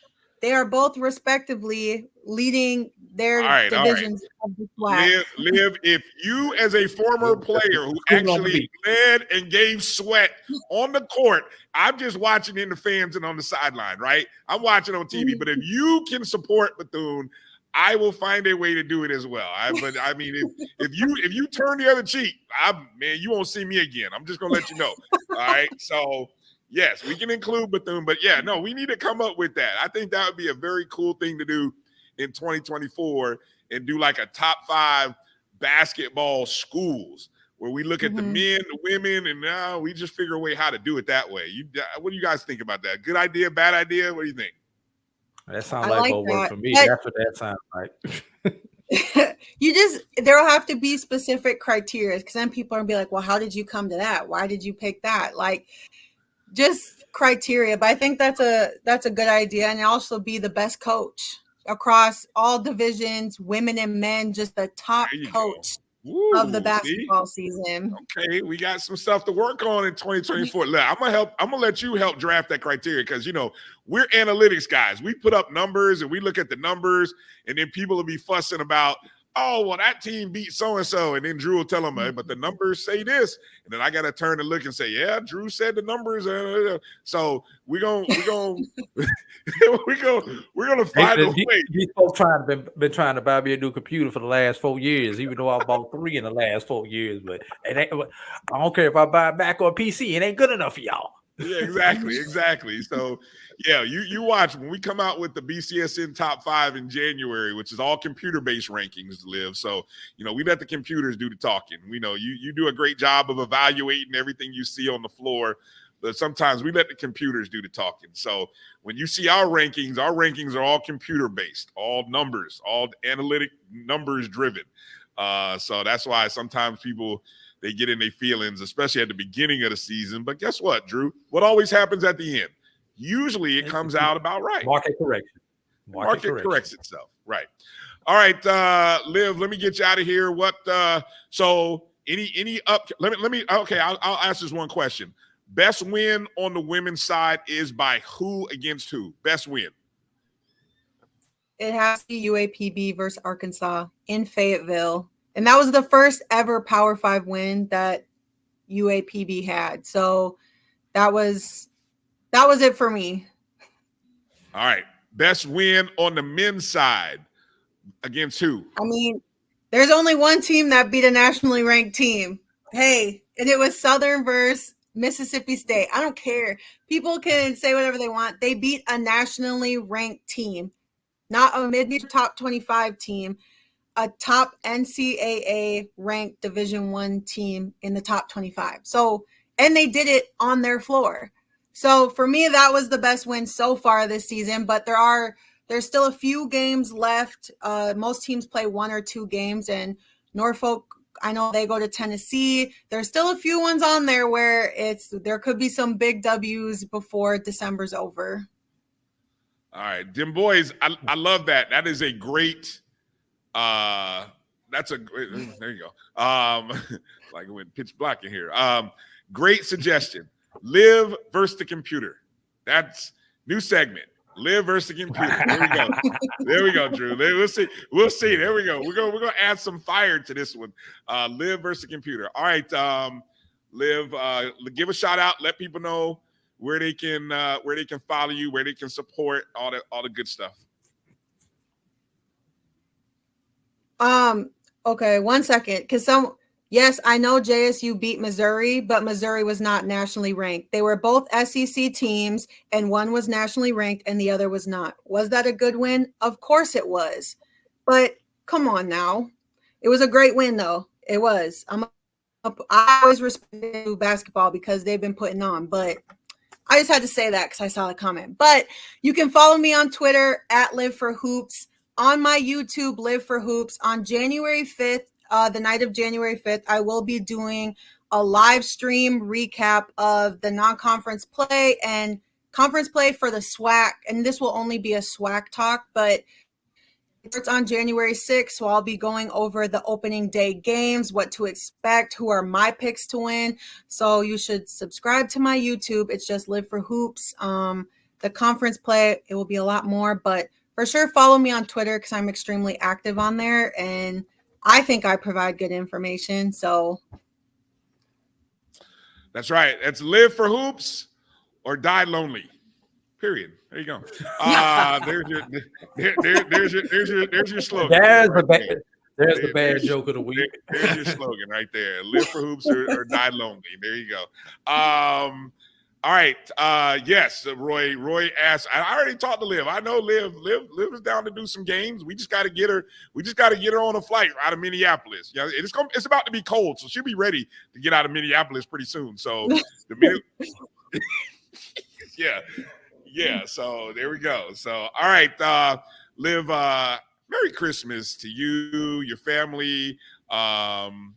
they are both respectively leading their divisions of the flag. Liv, if you as a former player who actually led and gave sweat on the court, I'm just watching in the fans and on the sideline, right? I'm watching on TV, but if you can support Bethune, I will find a way to do it as well. But I mean, if you turn the other cheek, you won't see me again. I'm just gonna let you know. All right. So yes, we can include Bethune, but yeah, no, we need to come up with that. I think that would be a very cool thing to do in 2024, and do like a top 5 basketball schools where we look at the men, the women, and we just figure a way how to do it that way. What do you guys think about that? Good idea, bad idea? What do you think? That sounds like what worked for me. That's what that sounds like. There'll have to be specific criteria, because then people are gonna be like, well, how did you come to that? Why did you pick that? Like, just criteria. But I think that's a good idea, and also be the best coach across all divisions, women and men, just the top coach of the basketball season. Okay, we got some stuff to work on in 2024. Look, I'm gonna let you help draft that criteria, because we're analytics guys. We put up numbers and we look at the numbers, and then people will be fussing about, oh, well, that team beat so-and-so. And then Drew will tell them, but the numbers say this. And then I got to turn and look and say, yeah, Drew said the numbers. So we're going to find a way. These folks been trying to buy me a new computer for the last 4 years, even though I bought 3 in the last 4 years. But I don't care if I buy it back on a PC. It ain't good enough for y'all. Yeah, exactly. So, yeah, you watch when we come out with the BCSN top 5 in January, which is all computer-based rankings, Liv. So, we let the computers do the talking. We know you do a great job of evaluating everything you see on the floor, but sometimes we let the computers do the talking. So when you see our rankings are all computer-based, all numbers, all analytic numbers driven. So that's why sometimes people – they get in their feelings, especially at the beginning of the season. But guess what, Drew? What always happens at the end? Usually it comes out about right. Market correction. Market corrects itself. Right. All right, Liv, let me get you out of here. So any up? Let me. Okay, I'll ask this one question. Best win on the women's side is by who against who? Best win. It has to be UAPB versus Arkansas in Fayetteville. And that was the first ever Power 5 win that UAPB had. So that was it for me. All right. Best win on the men's side against who? I mean, there's only one team that beat a nationally ranked team. Hey, and it was Southern versus Mississippi State. I don't care. People can say whatever they want. They beat a nationally ranked team, not a mid-major top 25 team, a top NCAA ranked Division I team in the top 25. So, and they did it on their floor. So for me, that was the best win so far this season, but there's still a few games left. Most teams play 1 or 2 games, and Norfolk, I know they go to Tennessee. There's still a few ones on there where there could be some big W's before December's over. All right, them boys, I love that. That is a great that's a great, there you go. Like it went pitch black in here. Great suggestion. Live versus the computer. That's new segment. Live versus the computer. There we go. There we go, Drew. We'll see. We'll see. There we go. We're gonna add some fire to this one. Live versus the computer. All right, Liv, give a shout out. Let people know where they can follow you, where they can support all the good stuff. Okay, 1 second. Yes, I know JSU beat Missouri, but Missouri was not nationally ranked. They were both SEC teams, and one was nationally ranked and the other was not. Was that a good win? Of course it was. But come on now. It was a great win, though. It was. I always respect basketball because they've been putting on, but I just had to say that because I saw the comment. But you can follow me on Twitter at LivForHoops, on my YouTube, LivForHoops, on January 5th. The night of January 5th, I will be doing a live stream recap of the non-conference play and conference play for the SWAC. And this will only be a SWAC talk, but it's on January 6th. So I'll be going over the opening day games, what to expect, who are my picks to win. So you should subscribe to my YouTube. It's just LivForHoops. The conference play, it will be a lot more, but for sure follow me on Twitter because I'm extremely active on there. And I think I provide good information. So that's right. It's Live for Hoops or Die Lonely. Period. There you go. There's your slogan. There's the bad joke of the week. There's your slogan right there. Live for Hoops or Die Lonely. There you go. All right. Yes, Roy asked. I already talked to Liv. I know Liv is down to do some games. We just got to get her. We just got to get her on a flight out of Minneapolis. Yeah, it's about to be cold, so she'll be ready to get out of Minneapolis pretty soon. So the minute, yeah. So there we go. So all right, Liv. Merry Christmas to you, your family, and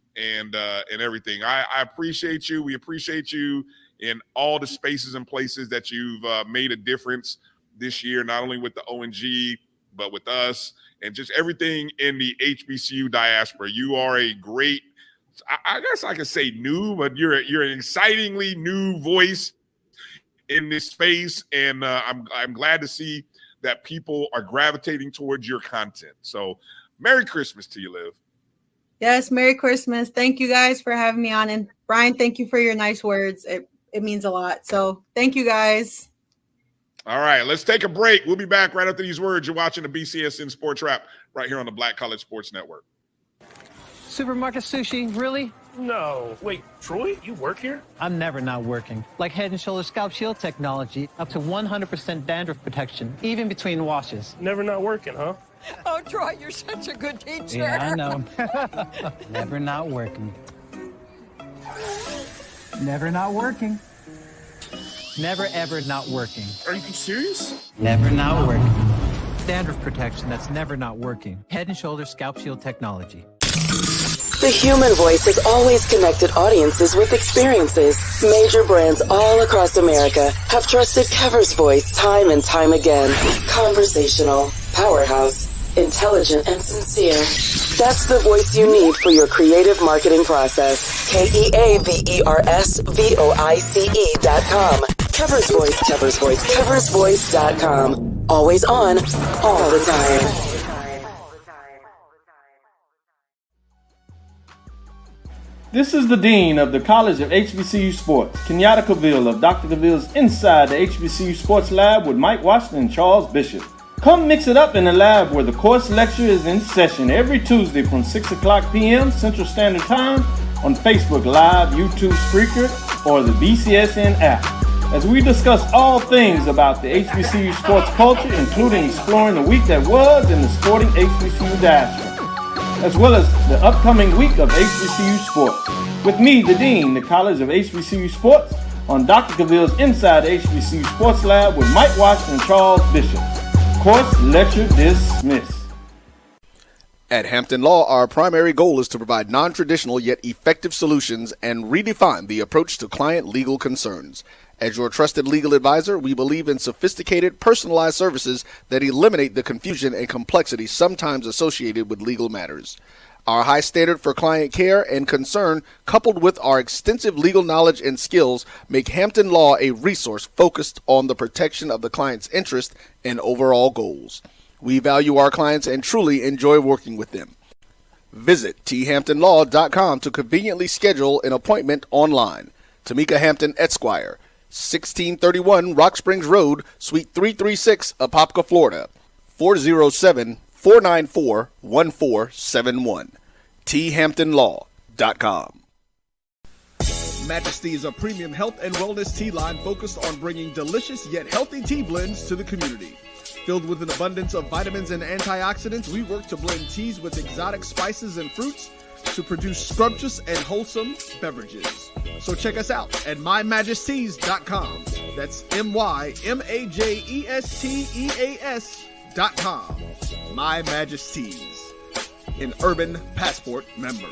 everything. I appreciate you. We appreciate you in all the spaces and places that you've made a difference this year, not only with the ONG, but with us and just everything in the HBCU diaspora. You are a great, I guess I could say new, but you're an excitingly new voice in this space. And I'm glad to see that people are gravitating towards your content. So Merry Christmas to you, Liv. Yes, Merry Christmas. Thank you guys for having me on. And Bryan, thank you for your nice words. It means a lot. So thank you guys. All right, let's take a break. We'll be back right after these words. You're watching the BCSN SportsWrap right here on the Black College Sports Network. Supermarket sushi, really? No. Wait, Troy, you work here? I'm never not working. Like Head & Shoulders Scalp Shield technology, up to 100% dandruff protection, even between washes. Never not working, huh? Oh, Troy, you're such a good teacher. Yeah, I know. Never not working. Never not working. Never, ever not working. Are you serious? Never not working. Dandruff protection that's never not working. Head & Shoulders Scalp Shield technology. The human voice has always connected audiences with experiences. Major brands all across America have trusted Kever's voice time and time again. Conversational, powerhouse, intelligent, and sincere. That's the voice you need for your creative marketing process. KEAVERSVOICE.com. Cover's Voice, Cover's Voice, coversvoice.com. Always on, all the time. This is the Dean of the College of HBCU Sports, Kenyatta Cavill of Dr. Cavill's Inside the HBCU Sports Lab with Mike Washington and Charles Bishop. Come mix it up in the lab where the course lecture is in session every Tuesday from 6 o'clock p.m. Central Standard Time on Facebook Live, YouTube Spreaker, or the BCSN app, as we discuss all things about the HBCU sports culture, including exploring the week that was in the sporting HBCU diaspora, as well as the upcoming week of HBCU Sports. With me, the Dean, the College of HBCU Sports, on Dr. Cavill's Inside the HBCU Sports Lab with Mike Washington and Charles Bishop. Course lecture dismissed. At Hampton Law, our primary goal is to provide non-traditional yet effective solutions and redefine the approach to client legal concerns. As your trusted legal advisor, we believe in sophisticated, personalized services that eliminate the confusion and complexity sometimes associated with legal matters. Our high standard for client care and concern, coupled with our extensive legal knowledge and skills, make Hampton Law a resource focused on the protection of the client's interest and overall goals. We value our clients and truly enjoy working with them. Visit thamptonlaw.com to conveniently schedule an appointment online. Tamika Hampton Esquire, 1631 Rock Springs Road, Suite 336, Apopka, Florida, 407-494-1471. thamptonlaw.com. Majesty is a premium health and wellness tea line focused on bringing delicious yet healthy tea blends to the community. Filled with an abundance of vitamins and antioxidants, we work to blend teas with exotic spices and fruits to produce scrumptious and wholesome beverages. So check us out at mymajesties.com. That's MyMajesties.com. My Majesties, an Urban Passport member.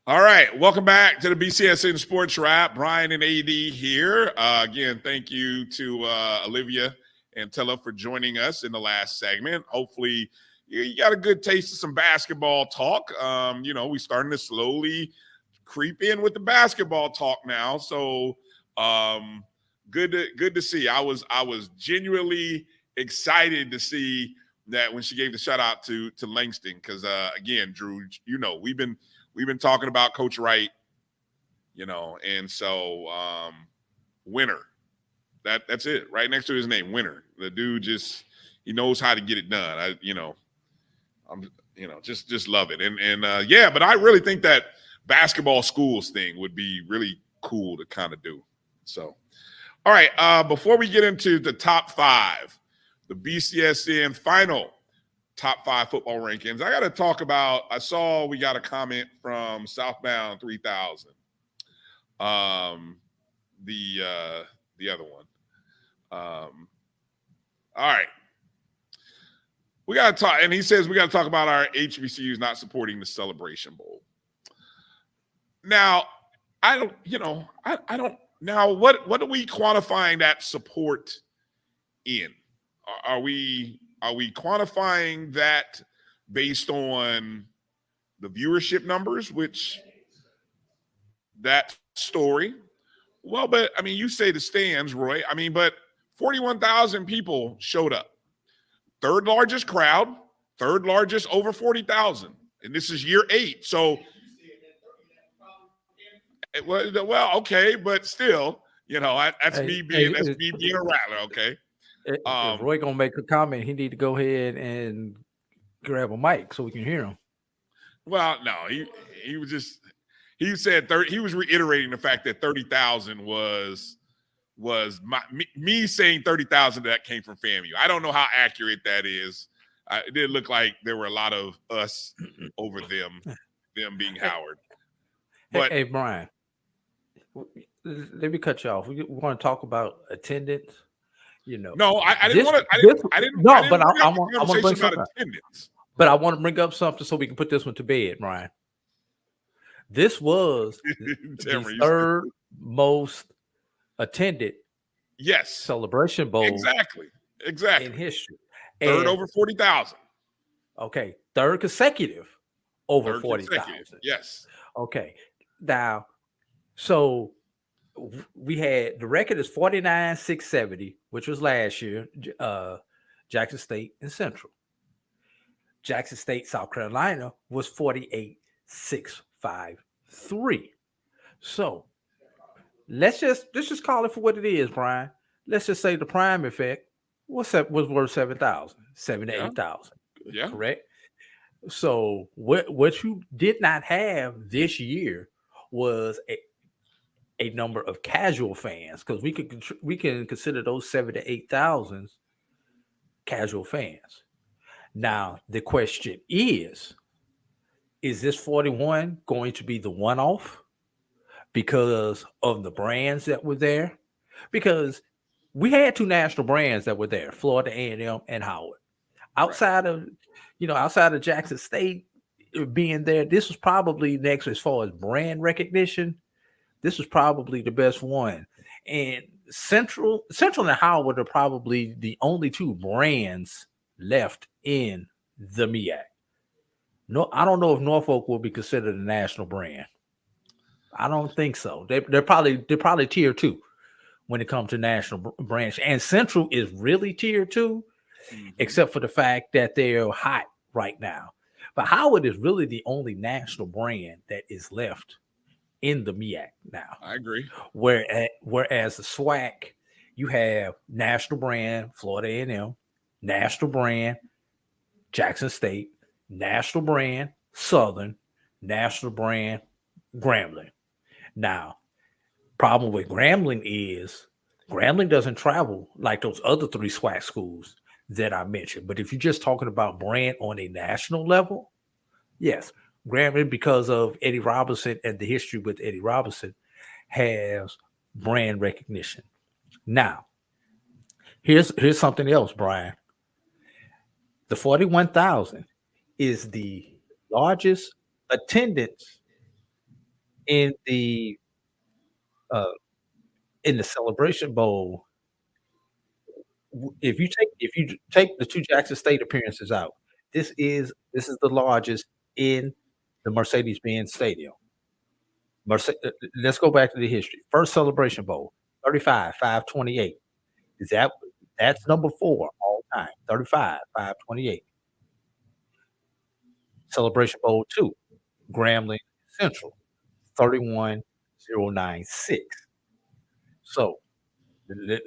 All right, welcome back to the BCSN SportsWrap. Bryan and A.D. here. Again, thank you to Olivia and Antilla for joining us in the last segment. Hopefully, you got a good taste of some basketball talk. We're starting to slowly creep in with the basketball talk now. So, good to see. I was genuinely excited to see that when she gave the shout out to Langston, because again, Drew, we've been talking about Coach Wright, and so Winner. That's it, right next to his name, Winner. The dude he knows how to get it done. Just love it. And but I really think that basketball schools thing would be really cool to kind of do. So, all right, before we get into the top five, the BCSN final top 5 football rankings, I got to talk about, I saw we got a comment from Southbound 3000. The other one. All right. We got to talk, and he says we got to talk about our HBCUs not supporting the Celebration Bowl. Now, now what are we quantifying that support in? Are we quantifying that based on the viewership numbers, which that story? Well, but I mean, you say the stands, Roy. I mean, but 41,000 people showed up. Third largest crowd, third largest over 40,000. And this is year 8. So, well, okay, but still, that's me being a rattler, okay? If Roy gonna make a comment, he need to go ahead and grab a mic so we can hear him. Well, no, he said 30. He was reiterating the fact that 30,000 was me saying 30,000 that came from FAMU. I don't know how accurate that is. It did look like there were a lot of us over them being Howard. But hey, Bryan, let me cut you off. We want to talk about attendance. No, I didn't want to. I didn't. No, I but I want to bring something something. But I want to bring up something so we can put this one to bed, Bryan. This was Tamara, the you third most attended yes. Celebration Bowl Exactly. in history. Third And, over 40,000. Okay. Third consecutive over Third 40,000. consecutive. Yes. Okay. Now, so we had the record is 49,670, which was last year, Jackson State and Central. Jackson State, South Carolina was 48,653. So let's just call it for what it is, Brian. Let's just say the prime effect was worth 7,000, 7 to 8,000. Yeah. Correct. So what you did not have this year was a number of casual fans, because we can consider those 7 to 8,000 casual fans. Now the question is this 41 going to be the one-off because of the brands that were there? Because we had two national brands that were there, Florida A&M and Howard. Outside of Jackson State being there, this was probably next as far as brand recognition. This was probably the best one. And Central and Howard are probably the only two brands left in the MEAC. No, I don't know if Norfolk will be considered a national brand. I don't think so. They're probably tier 2 when it comes to national brands. And Central is really tier 2, except for the fact that they're hot right now. But Howard is really the only national brand that is left in the MEAC now. I agree. Whereas the SWAC, you have national brand Florida A&M, national brand Jackson State, national brand Southern, national brand Grambling. Now, problem with Grambling is Grambling doesn't travel like those other 3 SWAC schools that I mentioned. But if you're just talking about brand on a national level, yes, Grambling, because of Eddie Robinson and the history with Eddie Robinson, has brand recognition. Now, here's something else, Brian. The 41,000 is the largest attendance in the Celebration Bowl. If you take the 2 Jackson State appearances out, this is the largest in the Mercedes-Benz Stadium. Let's go back to the history. First Celebration Bowl, 35,528. That's number 4 all time. 35,528. Celebration Bowl 2, Grambling Central, 31,096. So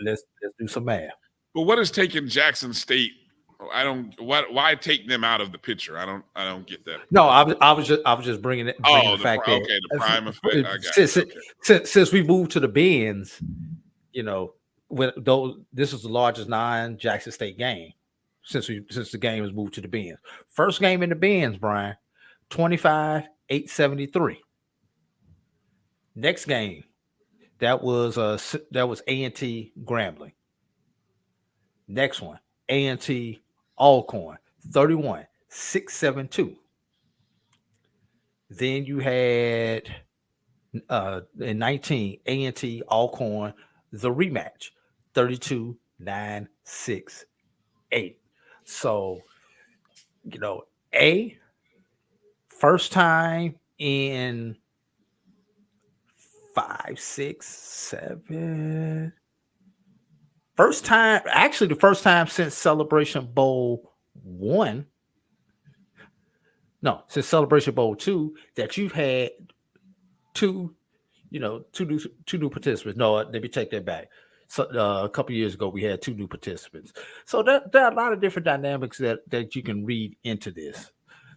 let's do some math. But what is taking Jackson State? Why take them out of the picture? I don't get that. No, I was just bringing the fact that the prime effect. I got since we moved to the bins, this is the largest non-Jackson State game since the game was moved to the bins. First game in the bins, Brian, 25,873. Next game, that was A&T Grambling. Next one, A&T Alcorn, 31,672. Then you had in 19 A&T Alcorn, the rematch, 32,968. So, first time in 5, 6, 7. The first time since Celebration Bowl 1. No, since Celebration Bowl 2 that you've had two new participants. No, let me take that back. So a couple years ago, we had 2 new participants. So there are a lot of different dynamics that you can read into this.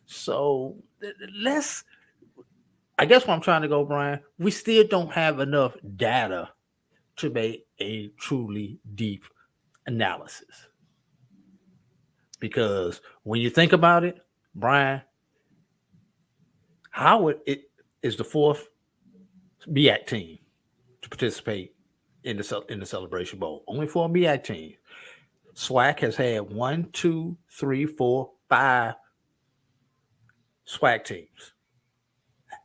So I guess where I'm trying to go, Brian, we still don't have enough data to make a truly deep analysis. Because when you think about it, Brian, Howard is the 4th MEAC team to participate in the Celebration Bowl. Only 4 MEAC teams. SWAC has had 1, 2, 3, 4, 5 SWAC teams.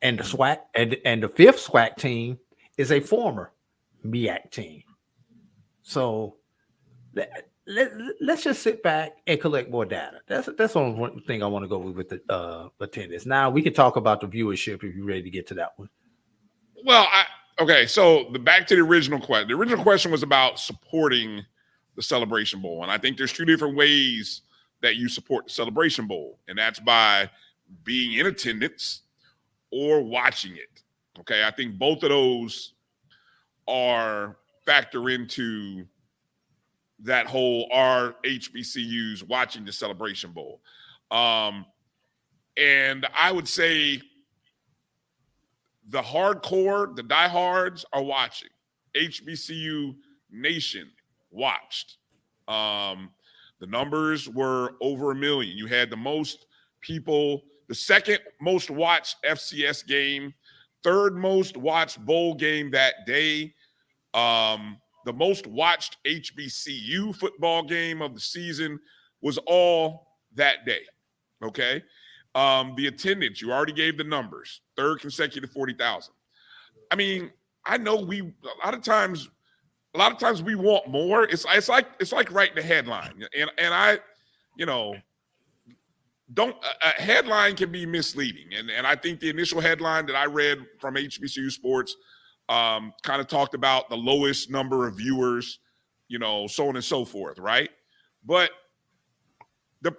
And the SWAC and the fifth SWAC team is a former MEAC team. So let's just sit back and collect more data. That's the only one thing I want to go with the attendance. Now we can talk about the viewership if you're ready to get to that one. Well, okay. So back to the original question. The original question was about supporting the Celebration Bowl, and I think there's two different ways that you support the Celebration Bowl, and that's by being in attendance or watching it. Okay, I think both of those are factor into that whole our HBCUs watching the Celebration Bowl. And I would say the hardcore, the diehards are watching. HBCU Nation watched. The numbers were over 1 million. You had the most people, the second most watched FCS game, third most watched bowl game that day, the most watched HBCU football game of the season was all that day, okay? The attendance, you already gave the numbers, third consecutive 40,000. I mean, I know a lot of times we want more. It's like writing a headline, and I, a headline can be misleading, and I think the initial headline that I read from HBCU Sports kind of talked about the lowest number of viewers, so on and so forth, right? But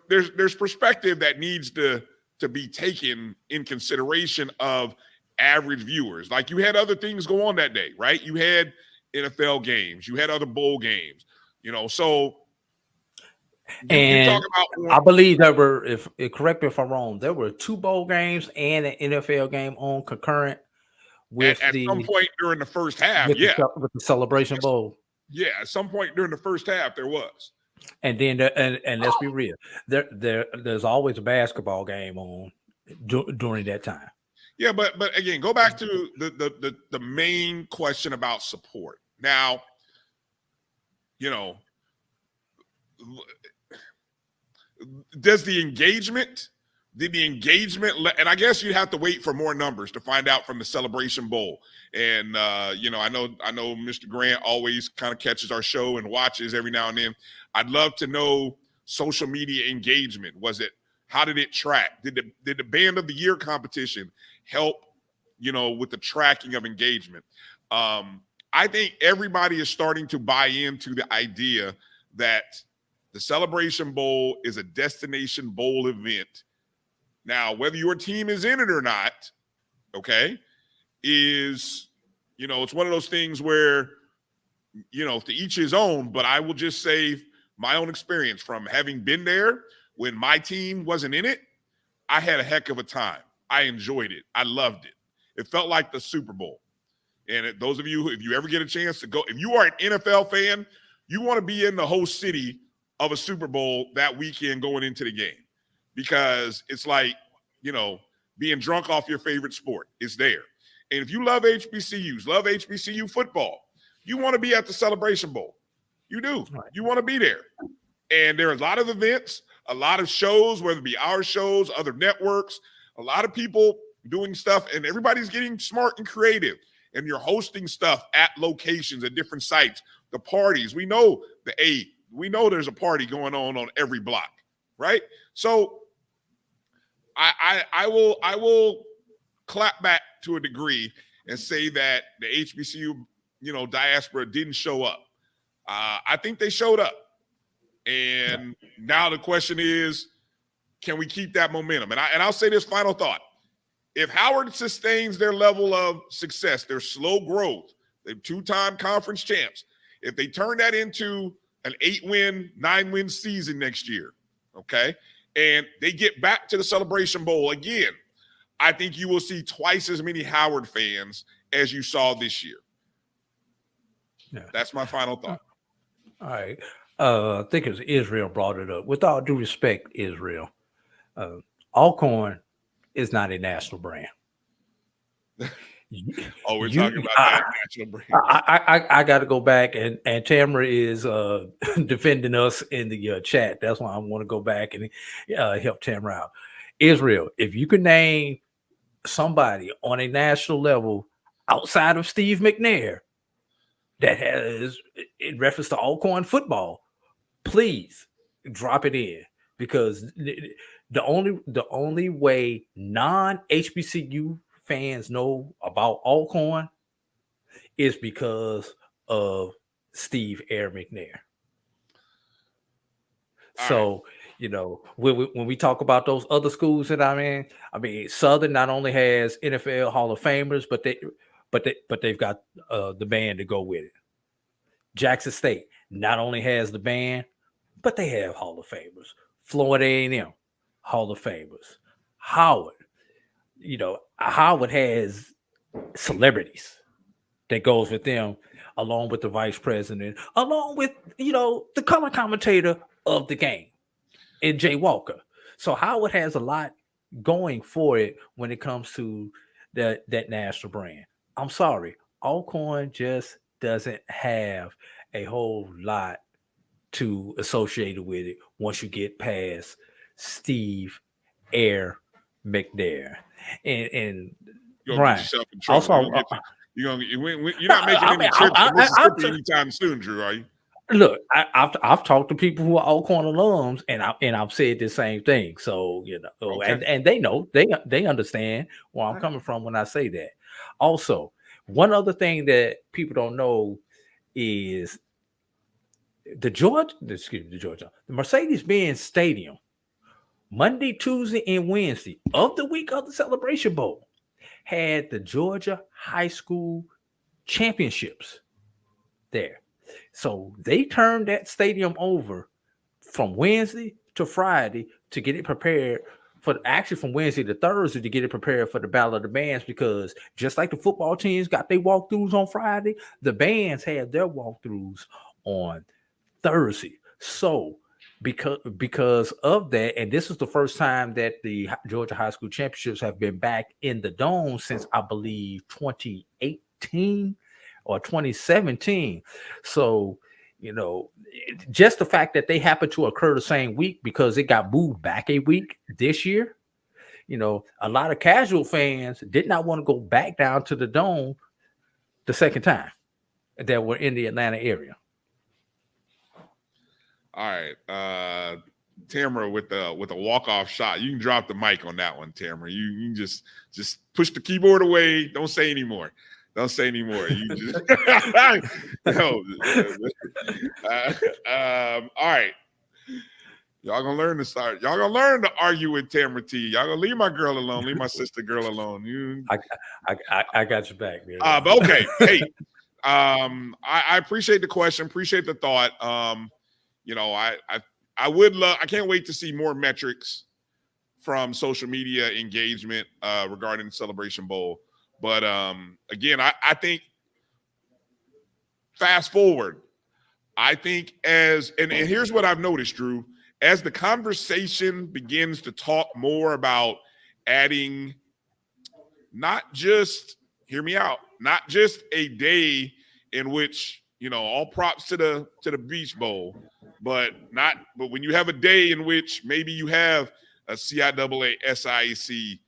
there's perspective that needs to be taken in consideration of average viewers. Like you had other things go on that day, right? You had NFL games, you had other bowl games, so and talk about, I believe there were, correct me if I'm wrong, there were 2 bowl games and an NFL game on concurrent with at some point during the first half, with the Celebration Bowl. Yeah, at some point during the first half there was. And then and let's be real, there's always a basketball game on during that time. Yeah, but again, go back to the main question about support. Now, did the engagement, and I guess you have to wait for more numbers to find out from the Celebration Bowl. And I know Mr. Grant always kind of catches our show and watches every now and then. I'd love to know social media engagement. How did it track? Did the Band of the Year competition help, with the tracking of engagement? I think everybody is starting to buy into the idea that the Celebration Bowl is a destination bowl event. Now, whether your team is in it or not, okay, is, it's one of those things where, to each his own, but I will just say my own experience from having been there when my team wasn't in it, I had a heck of a time. I enjoyed it. I loved it. It felt like the Super Bowl. And those of you, if you ever get a chance to go, if you are an NFL fan, you want to be in the host city of a Super Bowl that weekend going into the game, because it's like, being drunk off your favorite sport. It's there. And if you love HBCUs, love HBCU football, you want to be at the Celebration Bowl. You do. Right. You want to be there. And there are a lot of events, a lot of shows, whether it be our shows, other networks, a lot of people doing stuff, and everybody's getting smart and creative. And you're hosting stuff at locations, at different sites, the parties. We know we know there's a party going on every block, right? So I will clap back to a degree and say that the HBCU, diaspora didn't show up. I think they showed up. And now the question is, can we keep that momentum? And I'll say this final thought. If Howard sustains their level of success, their slow growth, they're 2-time conference champs, if they turn that into an 8-win, 9-win season next year, okay, and they get back to the Celebration Bowl again, I think you will see twice as many Howard fans as you saw this year. Yeah. That's my final thought. All right. I think it was Israel brought it up. With all due respect, Israel, Alcorn is not a national brand. We're talking about that national brand. I got to go back, and Tamara is defending us in the chat. That's why I want to go back and help Tamara out. Israel, if you could name somebody on a national level outside of Steve McNair that has, in reference to Alcorn football, please drop it in, because the only way non-HBCU fans know about Alcorn is because of Steve Air McNair. So, when we talk about those other schools that I'm in, I mean, Southern not only has NFL Hall of Famers, but they've got the band to go with it. Jackson State not only has the band, but they have Hall of Famers. Florida A&M, Hall of Famers. Howard, Howard has celebrities that goes with them, along with the vice president, along with, the color commentator of the game, and Jay Walker. So Howard has a lot going for it when it comes to that national brand. I'm sorry, Alcorn just doesn't have a whole lot to associate it with it once you get past Steve Air McNair. And Bryan, also, you're not making any trips to Mississippi anytime soon, Drew, are you? Look, I've talked to people who are Alcorn alums, and I've said the same thing. So okay. and they know, they understand where I'm coming from when I say that. Also, one other thing that people don't know is the Mercedes-Benz Stadium, Monday, Tuesday, and Wednesday of the week of the Celebration Bowl, had the Georgia High School Championships there. So they turned that stadium over from Wednesday to Friday to get it prepared from Wednesday to Thursday to get it prepared for the Battle of the Bands, because just like the football teams got their walkthroughs on Friday, the bands had their walkthroughs on Thursday. So because of that, and this is the first time that the Georgia High School Championships have been back in the Dome since, I believe, 2018 or 2017. So, just the fact that they happen to occur the same week, because it got moved back a week this year, a lot of casual fans did not want to go back down to the Dome the second time that were in the Atlanta area. All right, Tamara with a walk-off shot. You can drop the mic on that one, Tamara. You can just push the keyboard away. Don't say anymore. You just all right. Y'all gonna learn to argue with Tamara T. Y'all gonna leave my girl alone. Leave my sister girl alone. I got your back, man. But okay. Hey, I appreciate the question. Appreciate the thought. I would love. I can't wait to see more metrics from social media engagement regarding the Celebration Bowl. But again, I think fast forward. I think and here's what I've noticed, Drew. As the conversation begins to talk more about adding not just a day in which, all props to the Beach Bowl, but when you have a day in which maybe you have a CIAA SIAC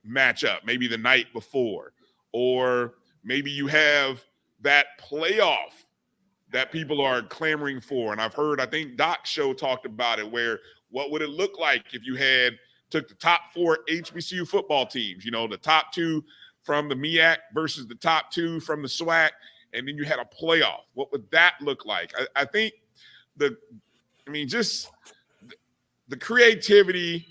matchup, maybe the night before, or maybe you have that playoff that people are clamoring for. And I think Doc's show talked about it, where what would it look like if you took the top 4 HBCU football teams, the top 2 from the MEAC versus the top 2 from the SWAC, and then you had a playoff. What would that look like? I think just the creativity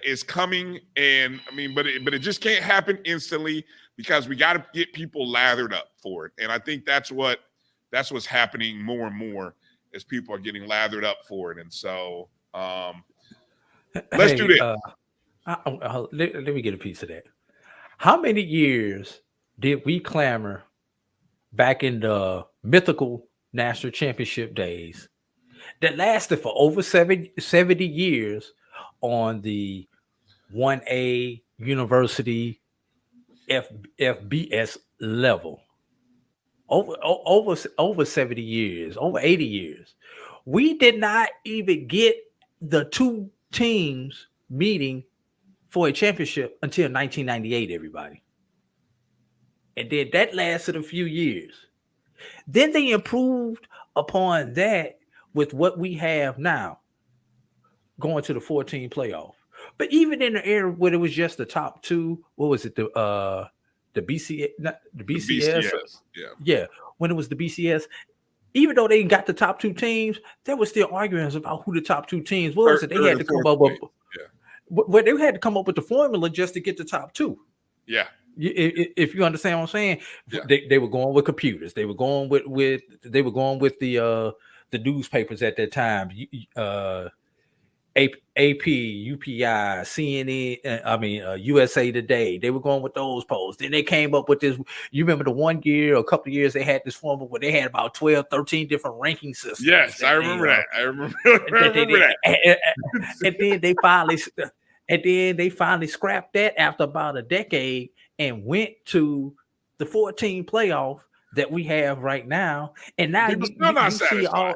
is coming, and but it just can't happen instantly, because we got to get people lathered up for it. And I think that's what's happening more and more, as people are getting lathered up for it. And so let's do this. Let me get a piece of that. How many years did we clamor back in the mythical national championship days that lasted for over 70 years on the 1A university FBS level? Over 70 years, over 80 years. We did not even get the 2 teams meeting for a championship until 1998, everybody. And then that lasted a few years. Then they improved upon that with what we have now, going to the 14 playoff. But even in the era where it was just the top two, what was it? The BCS, not the BCS. Yeah. When it was the BCS, even though they got the top two teams, there was still arguments about who the top two teams was. And they had to come up with, they had to come up with the formula just to get the top two. Yeah. If you understand what I'm saying, they were going with computers. They were going with the newspapers at that time. AP, UPI, CNN, USA Today. They were going with those polls. Then they came up with this. You remember the one year or a couple of years they had this formula where they had about 12, 13 different ranking systems. Yes, I remember that. I remember that. And then they finally scrapped that after about a decade and went to the 14 playoff that we have right now. And now you see all.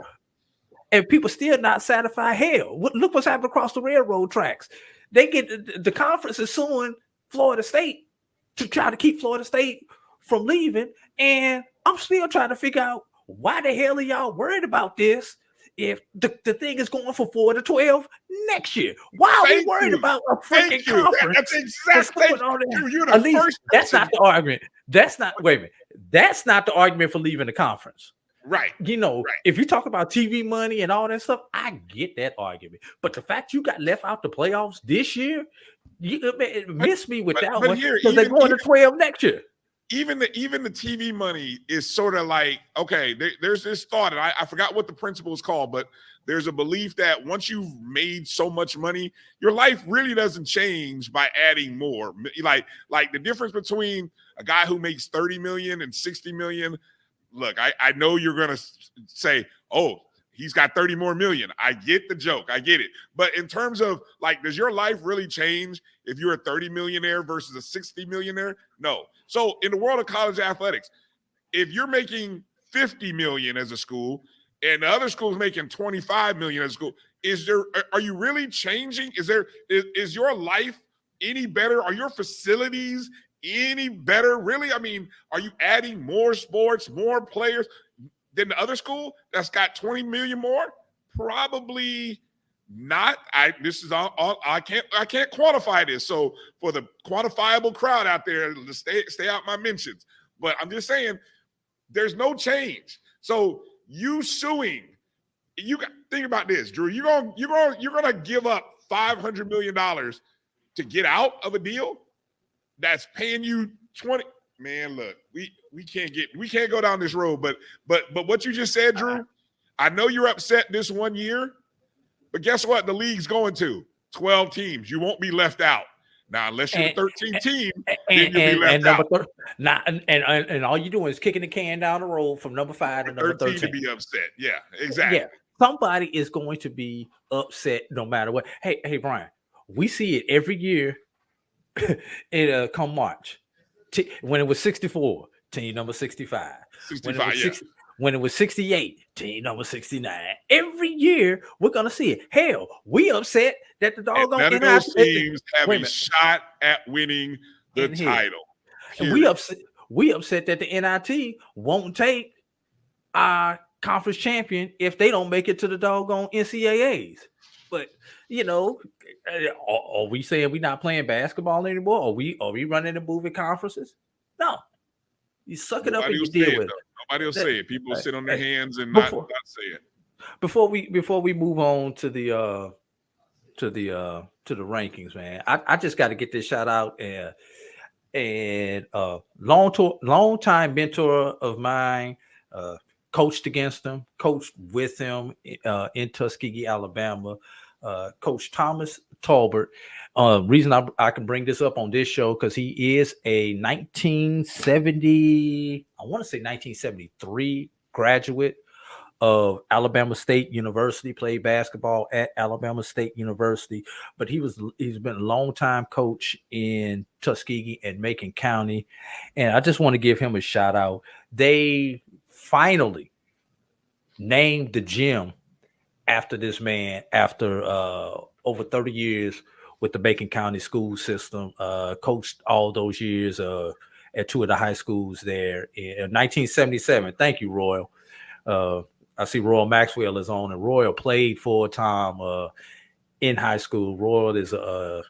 And people still not satisfied. Hell, look what's happened across the railroad tracks. They get the conference is suing Florida State to try to keep Florida State from leaving. And I'm still trying to figure out why the hell are y'all worried about this if the thing is going for 4 to 12 next year? Why are we worried about a freaking conference? That's exactly at least that's not the argument. That's not the argument for leaving the conference. Right. If you talk about TV money and all that stuff, I get that argument. But the fact you got left out the playoffs this year, it missed me with that one because they're going to 12 next year. Even the TV money is sort of like, okay, there's this thought, and I forgot what the principle is called, but there's a belief that once you've made so much money, your life really doesn't change by adding more. Like the difference between a guy who makes 30 million and 60 million. Look, I know you're going to say, oh, he's got 30 more million. I get the joke. I get it. But in terms of does your life really change if you're a 30 millionaire versus a 60 millionaire? No. So in the world of college athletics, if you're making 50 million as a school and the other school's making 25 million as a school, are you really changing? Is your life any better? Are your facilities any better? Really? I mean, are you adding more sports, more players than the other school that's got 20 million more? Probably not. I can't quantify this. So for the quantifiable crowd out there, stay out my mentions. But I'm just saying there's no change. So you suing, think about this, Drew. You're gonna give up $500 million to get out of a deal that's paying you 20. Man, look, we can't go down this road. But what you just said, Drew, I know you're upset this one year, but guess what? The league's going to 12 teams. You won't be left out. Now, unless you're a 13 team, then you'll be left out. And all you're doing is kicking the can down the road from number 5 to number 13. To be upset. Yeah, exactly. Yeah. Somebody is going to be upset no matter what. Hey, Brian, we see it every year. It come March when it was 64, team number 65. When it was 68, team number 69. Every year we're gonna see it. Hell, we upset that the doggone none of those teams have a shot at winning the title. And we upset that the NIT won't take our conference champion if they don't make it to the doggone NCAAs. But are we saying we're not playing basketball anymore? Are we running and moving conferences? No. You suck it up and you deal with it. Nobody will say it. People sit on their hands and not say it. Before we move on to the rankings, man, I just got to get this shout out and long time mentor of mine, coached against him, coached with him in Tuskegee, Alabama. Coach Thomas Talbert. Reason I can bring this up on this show because he is a 1973 graduate of Alabama State University, played basketball at Alabama State University, but he's been a long time coach in Tuskegee and Macon County. And I just want to give him a shout out. They finally named the gym after this man after over 30 years with the Macon County school system. Coached all those years at 2 of the high schools there in 1977. Thank you, Royal. I see Royal Maxwell is on, and Royal played full-time in high school. Royal is a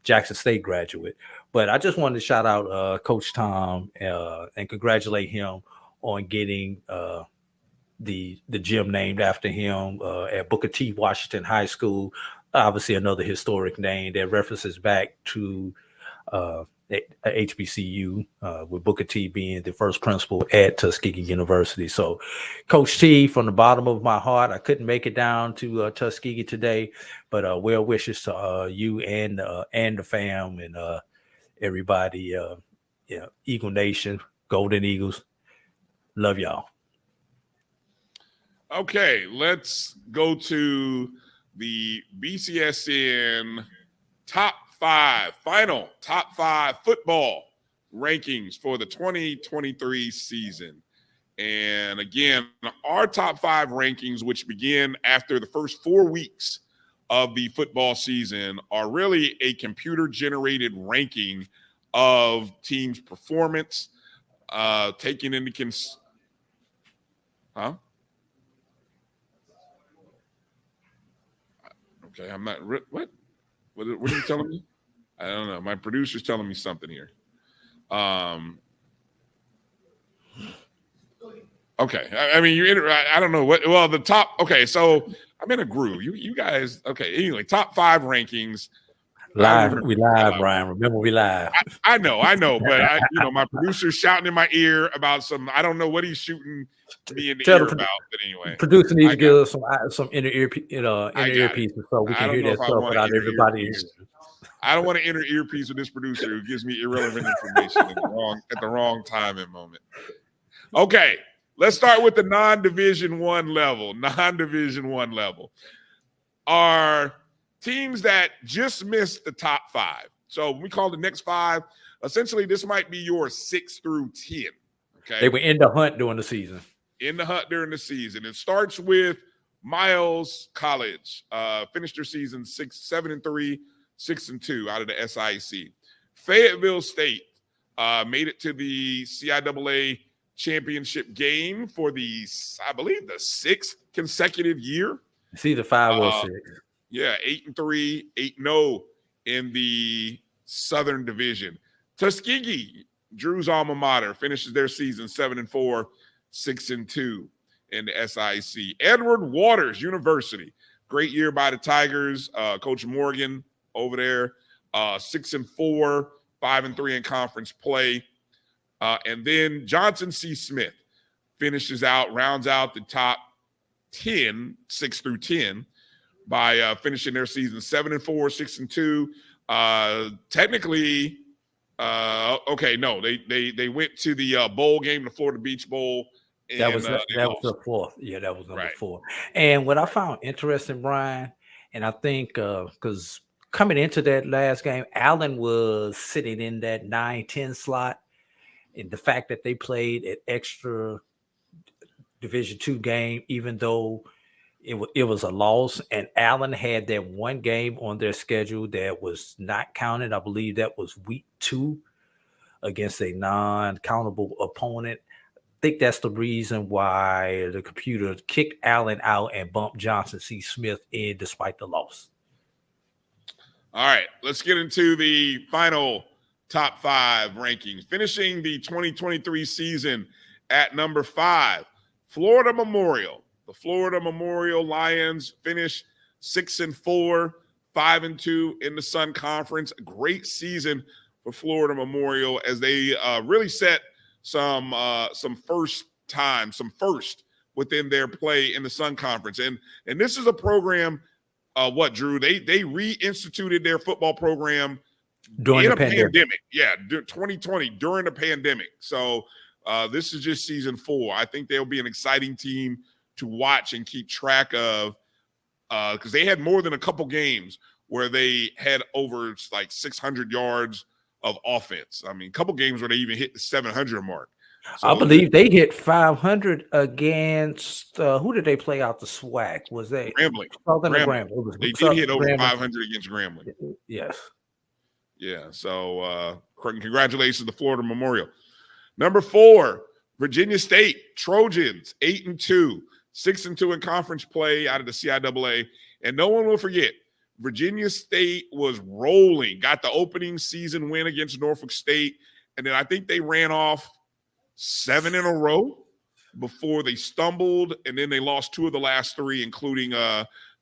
Jackson State graduate. But I just wanted to shout out Coach Tom and congratulate him on getting the gym named after him at Booker T. Washington High School. Obviously, another historic name that references back to HBCU, with Booker T being the first principal at Tuskegee University. So, Coach T, from the bottom of my heart, I couldn't make it down to Tuskegee today, but well wishes to you and the fam and everybody. Eagle Nation, Golden Eagles, love y'all. Okay, let's go to the BCSN final top five football rankings for the 2023 season. And again, our top five rankings, which begin after the first 4 weeks of the football season, are really a computer-generated ranking of teams' performance, taking into Okay, I'm not. What are you telling me? I don't know. My producer's telling me something here. Okay. I mean, I don't know what. Well, the top. Okay, so I'm in a groove. You guys. Okay. Anyway, top five rankings. Live. We live, Brian. Remember, we live. I know. But my producer's shouting in my ear about some. I don't know what he's shooting me in the ear about. But anyway, producer needs to give us some inner ear pieces so we can hear that stuff without everybody hearing. I don't want to enter earpiece with this producer who gives me irrelevant information at the wrong time and moment. Okay, let's start with the non-Division I level. Non-Division I level are teams that just missed the top five. So we call the next five. Essentially, this might be your 6 through 10. Okay, they were in the hunt during the season. In the hunt during the season. It starts with Miles College. Finished their season 7-3. 6-2 out of the SIC. Fayetteville State made it to the CIAA championship game for I believe the 6th consecutive year. It's either 5 or 6. Yeah, 8-3, 8-0 in the Southern Division. Tuskegee, Drew's alma mater, finishes their season 7-4, 6-2 in the SIC. Edward Waters University, great year by the Tigers. Coach Morgan over there, 6-4, 5-3 in conference play. And then Johnson C. Smith rounds out the top 10, 6 through 10, by finishing their season 7-4, 6-2. Technically, they went to the bowl game, the Florida Beach Bowl. And, that was the 4th. Yeah, that was number 4. And what I found interesting, Brian, and I think because coming into that last game, Allen was sitting in that 9-10 slot. And the fact that they played an extra Division II game, even though it was a loss, and Allen had that one game on their schedule that was not counted. I believe that was week 2 against a non-countable opponent. I think that's the reason why the computer kicked Allen out and bumped Johnson C. Smith in despite the loss. All right, let's get into the final top 5 rankings. Finishing the 2023 season at number 5, Florida Memorial. The Florida Memorial Lions finished 6-4, 5-2 in the Sun Conference. A great season for Florida Memorial as they really set some first within their play in the Sun Conference. And this is a program. Drew? They reinstituted their football program during the pandemic. Yeah, 2020 during the pandemic. So this is just season 4. I think they'll be an exciting team to watch and keep track of because they had more than a couple games where they had over like 600 yards of offense. I mean, a couple games where they even hit the 700 mark. I believe they hit 500 against who did they play out the SWAC? Was they Grambling? Southern or Grambling? They did hit over 500 against Grambling. Yes. Yeah. So congratulations to Florida Memorial. Number 4, Virginia State Trojans, 8-2, 6-2 in conference play out of the CIAA. And no one will forget, Virginia State was rolling, got the opening season win against Norfolk State, and then I think they ran off 7 in a row before they stumbled, and then they lost 2 of the last 3, including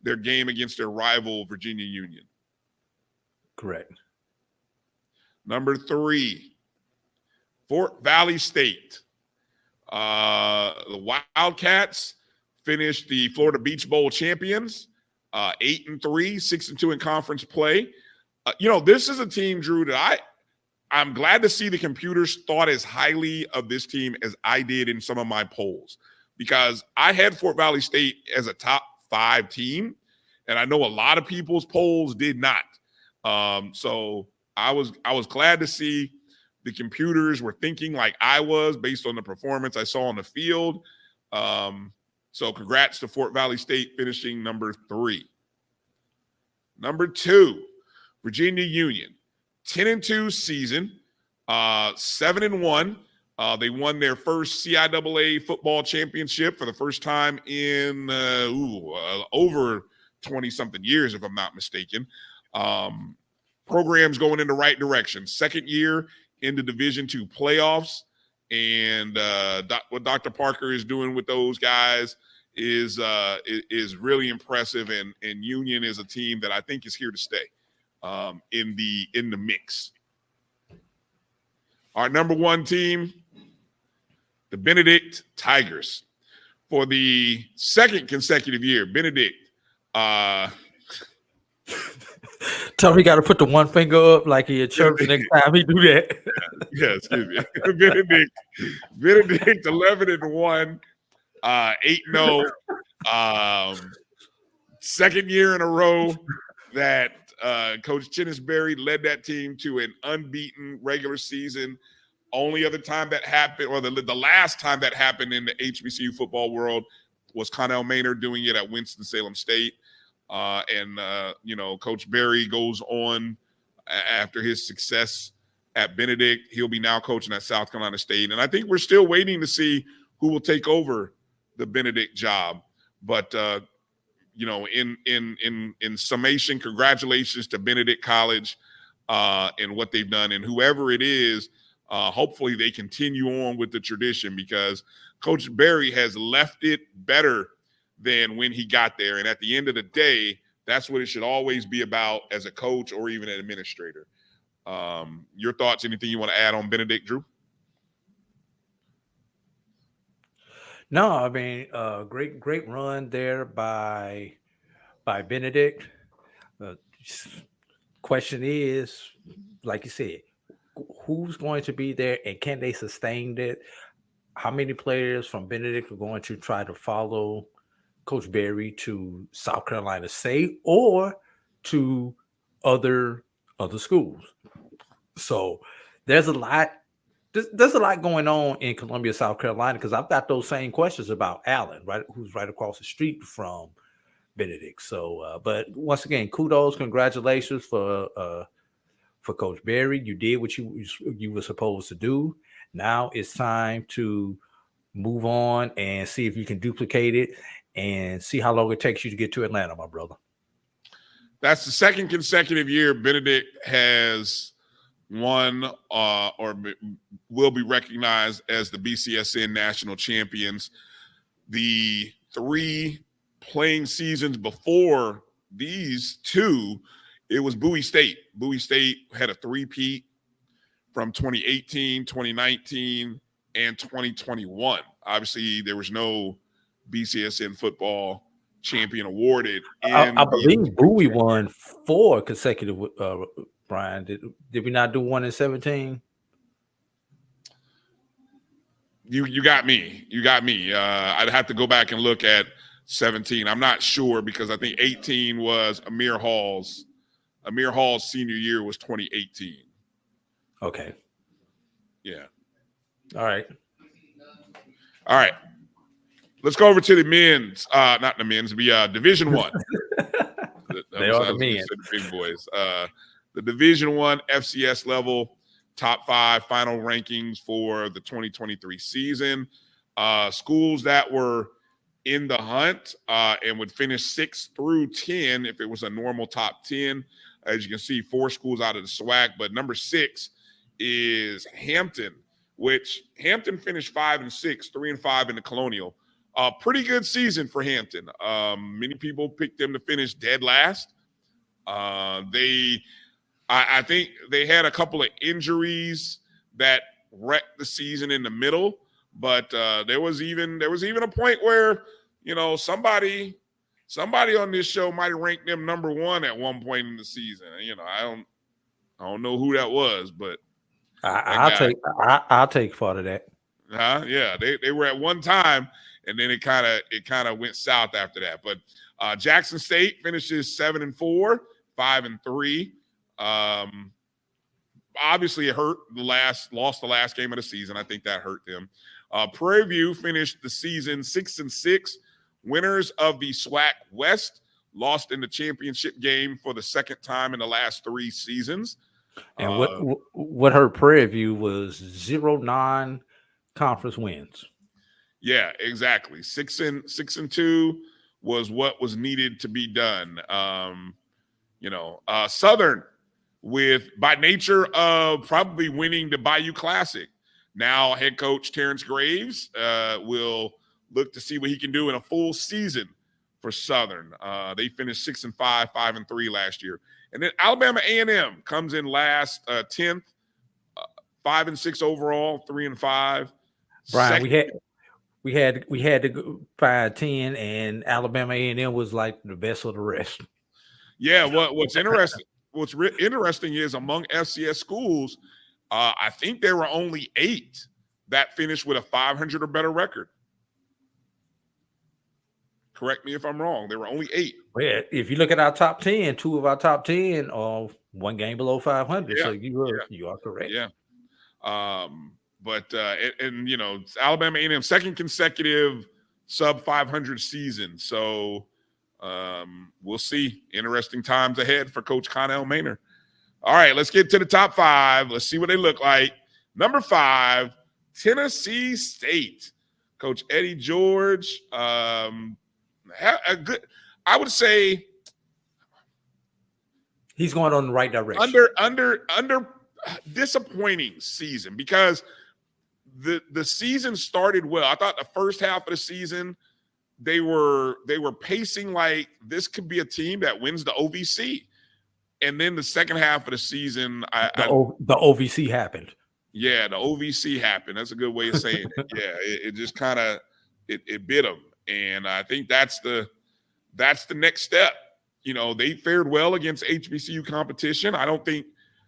their game against their rival Virginia Union. Correct. Number 3, Fort Valley State. The Wildcats finished the Florida Beach Bowl champions, 8-3, 6-2 in conference play. This is a team, Drew, that I'm glad to see the computers thought as highly of this team as I did in some of my polls, because I had Fort Valley State as a top 5 team, and I know a lot of people's polls did not. So I was glad to see the computers were thinking like I was based on the performance I saw on the field. So congrats to Fort Valley State finishing number 3. Number 2, Virginia Union, 10-2 season, 7-1. They won their first CIAA football championship for the first time in over 20-something years, if I'm not mistaken. Program's going in the right direction. Second year in the Division II playoffs, and what Dr. Parker is doing with those guys is really impressive. And Union is a team that I think is here to stay in the mix. Our number 1 team, the Benedict Tigers, for the second consecutive year. Benedict. Tell me, got to put the one finger up like he at church next time he do that. Yeah, excuse me. Benedict 11-1, 8-0. Second year in a row that Coach Chinnisberry led that team to an unbeaten regular season. Only other time that happened, or the last time that happened in the HBCU football world, was Connell Maynard doing it at Winston-Salem State. Coach Berry goes on after his success at Benedict. He'll be now coaching at South Carolina State. And I think we're still waiting to see who will take over the Benedict job. But, in summation, congratulations to Benedict College and what they've done. And whoever it is, hopefully they continue on with the tradition, because Coach Berry has left it better than when he got there. And at the end of the day, that's what it should always be about as a coach or even an administrator. Your thoughts, anything you want to add on Benedict, Drew? No, I mean, great run there by Benedict. Question is, like you said, who's going to be there and can they sustain it? How many players from Benedict are going to try to follow Coach Berry to South Carolina State or to other schools? So there's a lot going on in Columbia, South Carolina, because I've got those same questions about Allen, right, who's right across the street from Benedict. So, but once again, kudos, congratulations for Coach Berry. You did what you were supposed to do. Now it's time to move on and see if you can duplicate it and see how long it takes you to get to Atlanta, my brother. That's the second consecutive year Benedict has won or will be recognized as the BCSN national champions. The 3 playing seasons before these 2, it was Bowie State. Bowie State had a 3-peat from 2018, 2019, and 2021. Obviously, there was no BCSN football champion awarded. I believe Bowie won 4 consecutive. Brian, did we not do one in 17? You got me. You got me. I'd have to go back and look at 17. I'm not sure, because I think 18 was Amir Hall's. Amir Hall's senior year was 2018. Okay. Yeah. All right. All right. Let's go over to the men's, not the men's, Division One. They are the men. The big boys. The Division One FCS level top 5 final rankings for the 2023 season. Schools that were in the hunt and would finish 6 through 10 if it was a normal top 10. As you can see, 4 schools out of the SWAC, but number 6 is Hampton, which Hampton finished 5-6, 3-5 in the Colonial. Pretty good season for Hampton. Many people picked them to finish dead last. I think they had a couple of injuries that wrecked the season in the middle, but there was even a point where, you know, somebody on this show might have ranked them number 1 at one point in the season. You know, I don't know who that was, but I'll take part of that. Yeah, they were at one time, and then it kind of went south after that. But Jackson State finishes 7-4, 5-3. Obviously, it hurt lost the last game of the season. I think that hurt them. Prairie View finished the season 6-6, winners of the SWAC West, lost in the championship game for the second time in the last 3 seasons. And what hurt Prairie View was 0 non-conference wins. Yeah, exactly. 6-2 was what was needed to be done. Southern, with by nature of probably winning the Bayou Classic, now head coach Terrence Graves will look to see what he can do in a full season for Southern. They finished 6-5, 5-3 last year. And then Alabama A&M comes in last, 10th, 5-6 overall, 3-5. Brian, we had to go 5-10, and Alabama A&M was like the best of the rest. Yeah, what's interesting? What's interesting is among FCS schools, I think there were only 8 that finished with a 500 or better record. Correct me if I'm wrong. There were only 8. Well, if you look at our top 10, 2 of our top 10 are 1 game below 500. Yeah. So you are correct. Yeah. But Alabama A&M second consecutive sub 500 season. So we'll see. Interesting times ahead for Coach Connell Maynard. All right, let's get to the top 5. Let's see what they look like. Number 5, Tennessee State. Coach Eddie George. A good, I would say, he's going on the right direction. Under disappointing season, because the season started well. I thought the first half of the season they were pacing like this could be a team that wins the OVC, and then the second half of the season, the OVC happened. Yeah, the OVC happened. That's a good way of saying it. Yeah, it just kind of it bit them, and I think that's the next step. You know, they fared well against HBCU competition. I don't think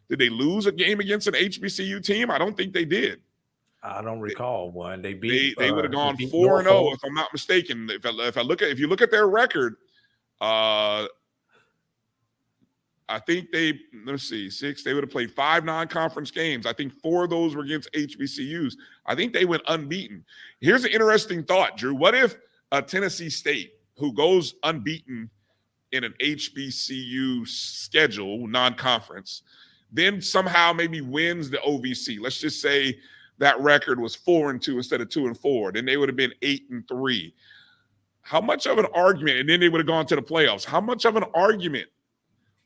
did they lose a game against an HBCU team? I don't think they did. I don't recall one. They beat. They would have gone 4-0 if I'm not mistaken. If you look at their record, I think they 6. They would have played 5 non-conference games. I think 4 of those were against HBCUs. I think they went unbeaten. Here's an interesting thought, Drew. What if Tennessee State, who goes unbeaten in an HBCU schedule, non-conference, then somehow maybe wins the OVC? Let's just say that record was 4-2 instead of 2-4. Then they would have been 8-3. How much of an argument? And then they would have gone to the playoffs. How much of an argument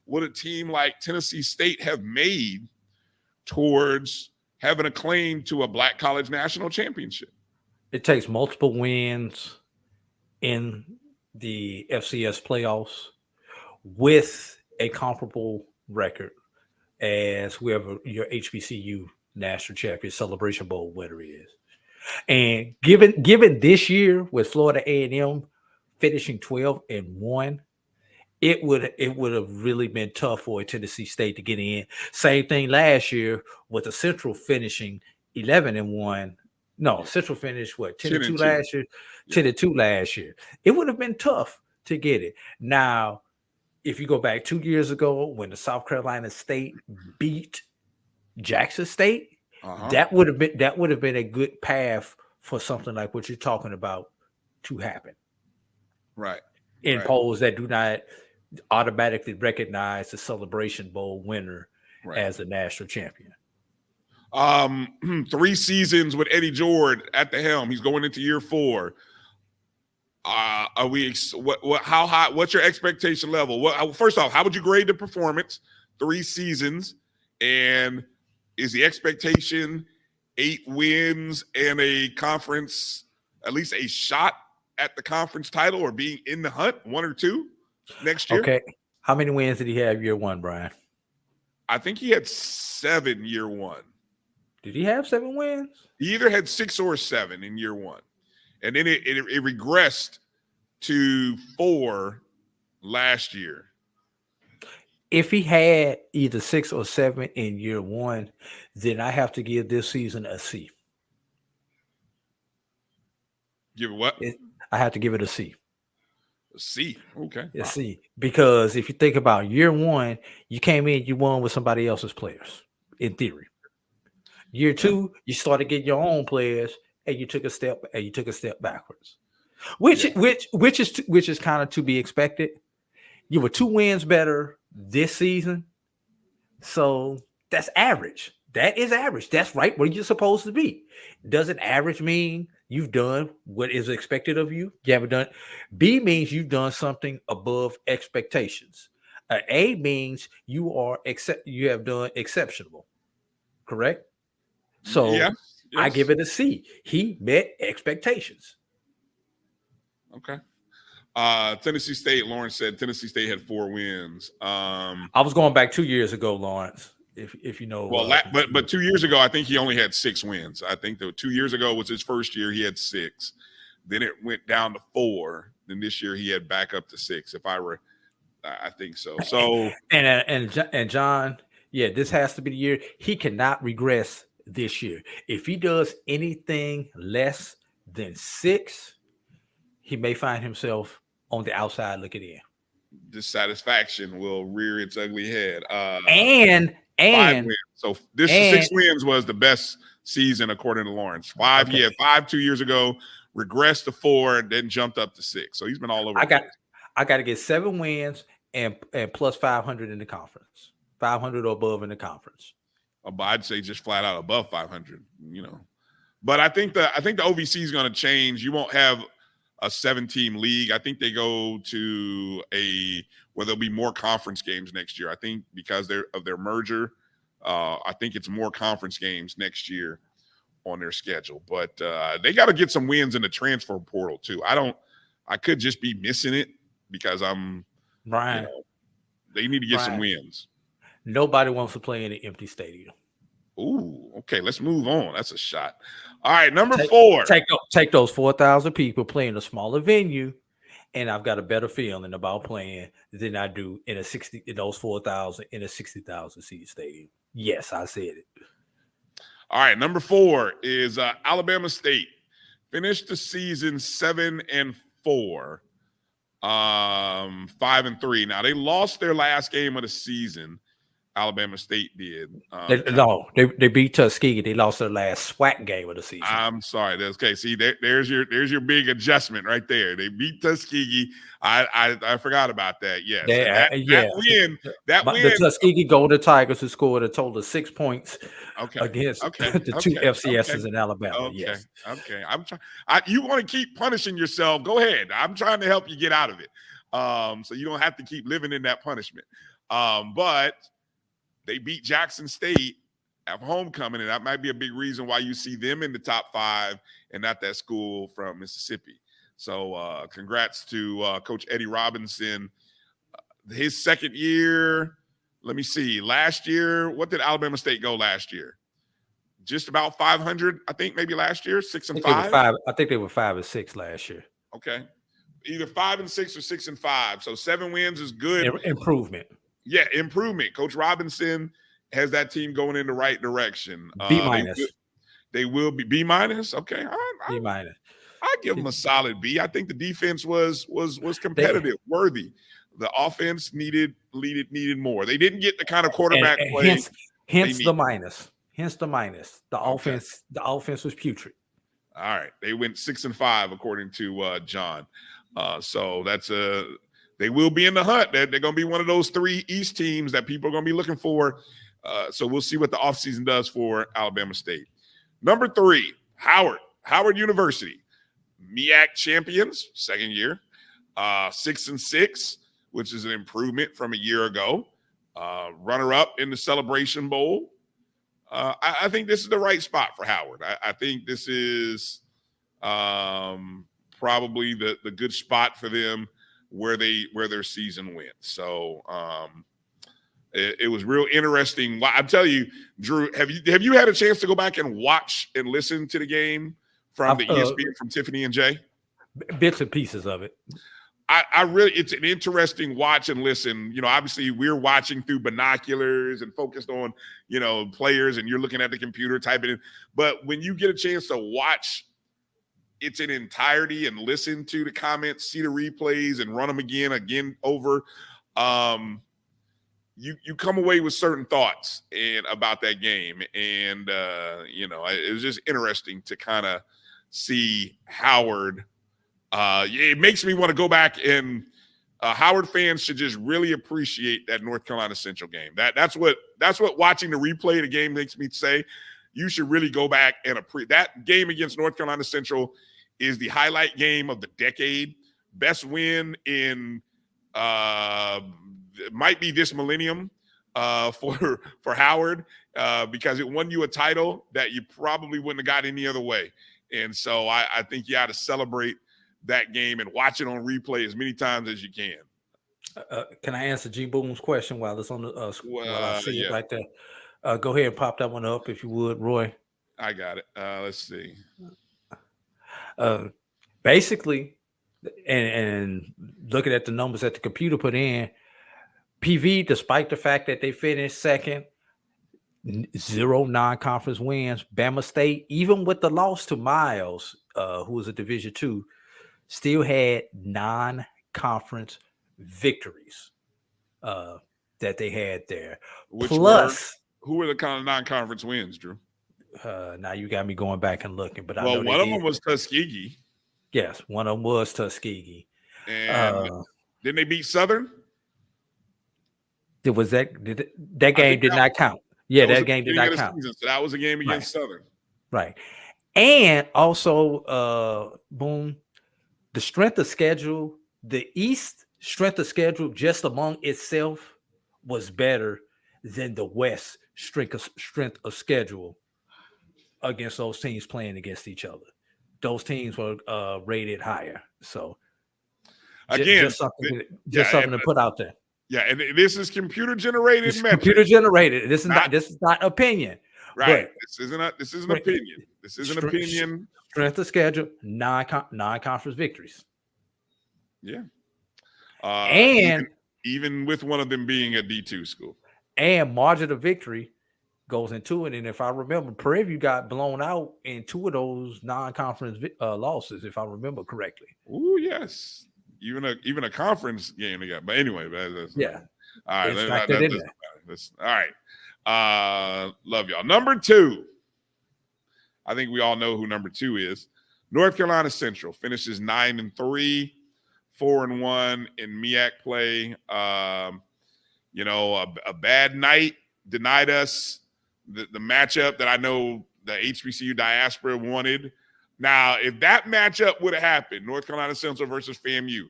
would a team like Tennessee State have made towards having a claim to a Black College National Championship? It takes multiple wins in the FCS playoffs with a comparable record as whoever your HBCU National Champion Celebration Bowl winner is. And given this year with Florida A&M finishing 12-1, it would have really been tough for Tennessee State to get in. Same thing last year with the Central finishing 11-1. No, Central finished 10-2 last year, 10-2 last year. It would have been tough to get it. Now, if you go back 2 years ago when the South Carolina State beat Jackson State, that would have been a good path for something like what you're talking about to happen. Right. In Right. polls that do not automatically recognize the Celebration Bowl winner as a national champion. 3 seasons with Eddie George at the helm. He's going into year 4. Are we? How high? What's your expectation level? First off, how would you grade the performance? 3 seasons, and is the expectation 8 wins and a conference, at least a shot at the conference title or being in the hunt, 1 or 2 next year? Okay. How many wins did he have year 1, Brian? I think he had 7 year 1. Did he have 7 wins? He either had 6 or 7 in year 1. And then it regressed to 4 last year. If he had either 6 or 7 in year 1, then I have to give this season a C. Give it what? I have to give it a C. A C. Okay. A C. Because if you think about year 1, you came in, you won with somebody else's players, in theory. Year 2, you started getting your own players, and you took a step backwards, which is kind of to be expected. You were 2 wins better this season, so that's average. That is average. That's right where you're supposed to be. Doesn't average mean you've done what is expected of you? You haven't done. B means you've done something above expectations. A means you have done exceptional. Correct. So. Yeah. Yes. I give it a C. He met expectations. Okay. Tennessee State, Lawrence said Tennessee State had 4 wins. I was going back 2 years ago, Lawrence, if you know. Well, but 2 years ago, I think he only had 6 wins. I think that 2 years ago was his first year. He had 6. Then it went down to 4. Then this year he had back up to 6. I think so. So and John, yeah, this has to be the year. He cannot regress this year. If he does anything less than 6, he may find himself on the outside looking in. Dissatisfaction will rear its ugly head. And 5 wins. So this 6 wins was the best season according to Lawrence. 5, okay. He had 5 2 years ago, regressed to 4, and then jumped up to 6. So he's been all over. I got to get 7 wins and plus 500 in the conference, 500 or above in the conference. I'd say just flat out above 500, But I think the OVC is going to change. You won't have a 7-team league. I think they go to where there'll be more conference games next year. I think because of their merger, I think it's more conference games next year on their schedule. But they got to get some wins in the transfer portal too. I could just be missing it because I'm Brian. They need to get some wins. Nobody wants to play in an empty stadium. Ooh, okay. Let's move on. That's a shot. All right, number 4. Take those 4,000 people playing a smaller venue, and I've got a better feeling about playing than I do in those 4,000 in a 60,000 seat stadium. Yes, I said it. All right, number 4 is Alabama State. Finished the season 7-4, 5-3. Now they lost their last game of the season. Alabama State did. They beat Tuskegee. They lost their last SWAC game of the season. I'm sorry. Okay, see, there's your big adjustment right there. They beat Tuskegee. I forgot about that. Yes, that win. The Tuskegee Golden Tigers who scored a total of 6 points against the 2 FCSs in Alabama. Okay. Yes. Okay. I'm trying. You want to keep punishing yourself? Go ahead. I'm trying to help you get out of it, so you don't have to keep living in that punishment. But they beat Jackson State at homecoming, and that might be a big reason why you see them in the top 5 and not that school from Mississippi. So congrats to Coach Eddie Robinson. His second year, let me see. Last year, what did Alabama State go last year? Just about 500, I think, maybe last year, 6-5. I think they were 5-6 last year. Okay. Either 5-6 or 6-5. So 7 wins is good. Improvement. Yeah, improvement. Coach Robinson has that team going in the right direction. B-. They will be B-. Okay. B-. I give them a solid B. I think the defense was competitive, worthy. The offense needed more. They didn't get the kind of quarterback play. Hence the minus. The offense was putrid. All right, they went 6-5 according to John. So that's they will be in the hunt. They're going to be one of those 3 East teams that people are going to be looking for. So we'll see what the offseason does for Alabama State. Number 3, Howard University, MEAC champions, second year, 6-6, which is an improvement from a year ago. Runner-up in the Celebration Bowl. I think this is the right spot for Howard. I think this is probably the good spot for them where their season went. So it was real interesting. I'm telling you, Drew, have you had a chance to go back and watch and listen to the game from the ESPN from Tiffany and Jay? Bits and pieces of it. I really, it's an interesting watch and listen. You know, obviously we're watching through binoculars and focused on, you know, players, and you're looking at the computer typing in. But when you get a chance to watch it in entirety and listen to the comments, see the replays, and run them again over, you come away with certain thoughts about that game. And you know, it was just interesting to kind of see Howard. It makes me want to go back, and Howard fans should just really appreciate that North Carolina Central game. That's what watching the replay of the game makes me say. You should really go back and that game against North Carolina Central is the highlight game of the decade. Best win in might be this millennium for Howard because it won you a title that you probably wouldn't have got any other way. And so I think you ought to celebrate that game and watch it on replay as many times as you can. Can I answer G Boom's question while it's on the while I see yeah. it right there? Go ahead and pop that one up if you would, Roy. I got it. Let's see. Basically, and looking at the numbers that the computer put in, PV, despite the fact that they finished second, 0 non-conference wins. Bama State, even with the loss to Miles, who was a Division II, still had non-conference victories that they had there. Who were the kind of non-conference wins, Drew? Now you got me going back and looking, but I know one of them was Tuskegee. Yes, one of them was Tuskegee. And didn't they beat Southern? That game did not count. Yeah, that game did not count. So that was a game against Southern. Right. And also, Boom, the strength of schedule, the East strength of schedule just among itself was better than the West strength of schedule against those teams playing against each other. Those teams were rated higher. So again, just something to put out there. Yeah, and this is computer generated. Computer generated. This is not opinion. Right. This is an opinion. This is an opinion. Strength of schedule, non-conference victories. Yeah. And even with one of them being a D2 school. And margin of victory goes into it. And if I remember, Prairie View got blown out in 2 of those non-conference losses, if I remember correctly. Oh, yes. Even a conference game they got. But anyway, yeah. All right. All right. Love y'all. Number 2. I think we all know who number 2 is. North Carolina Central finishes 9-3, 4-1 in MEAC play. You know, a bad night denied us the matchup that I know the HBCU diaspora wanted. Now, if that matchup would have happened, North Carolina Central versus FAMU,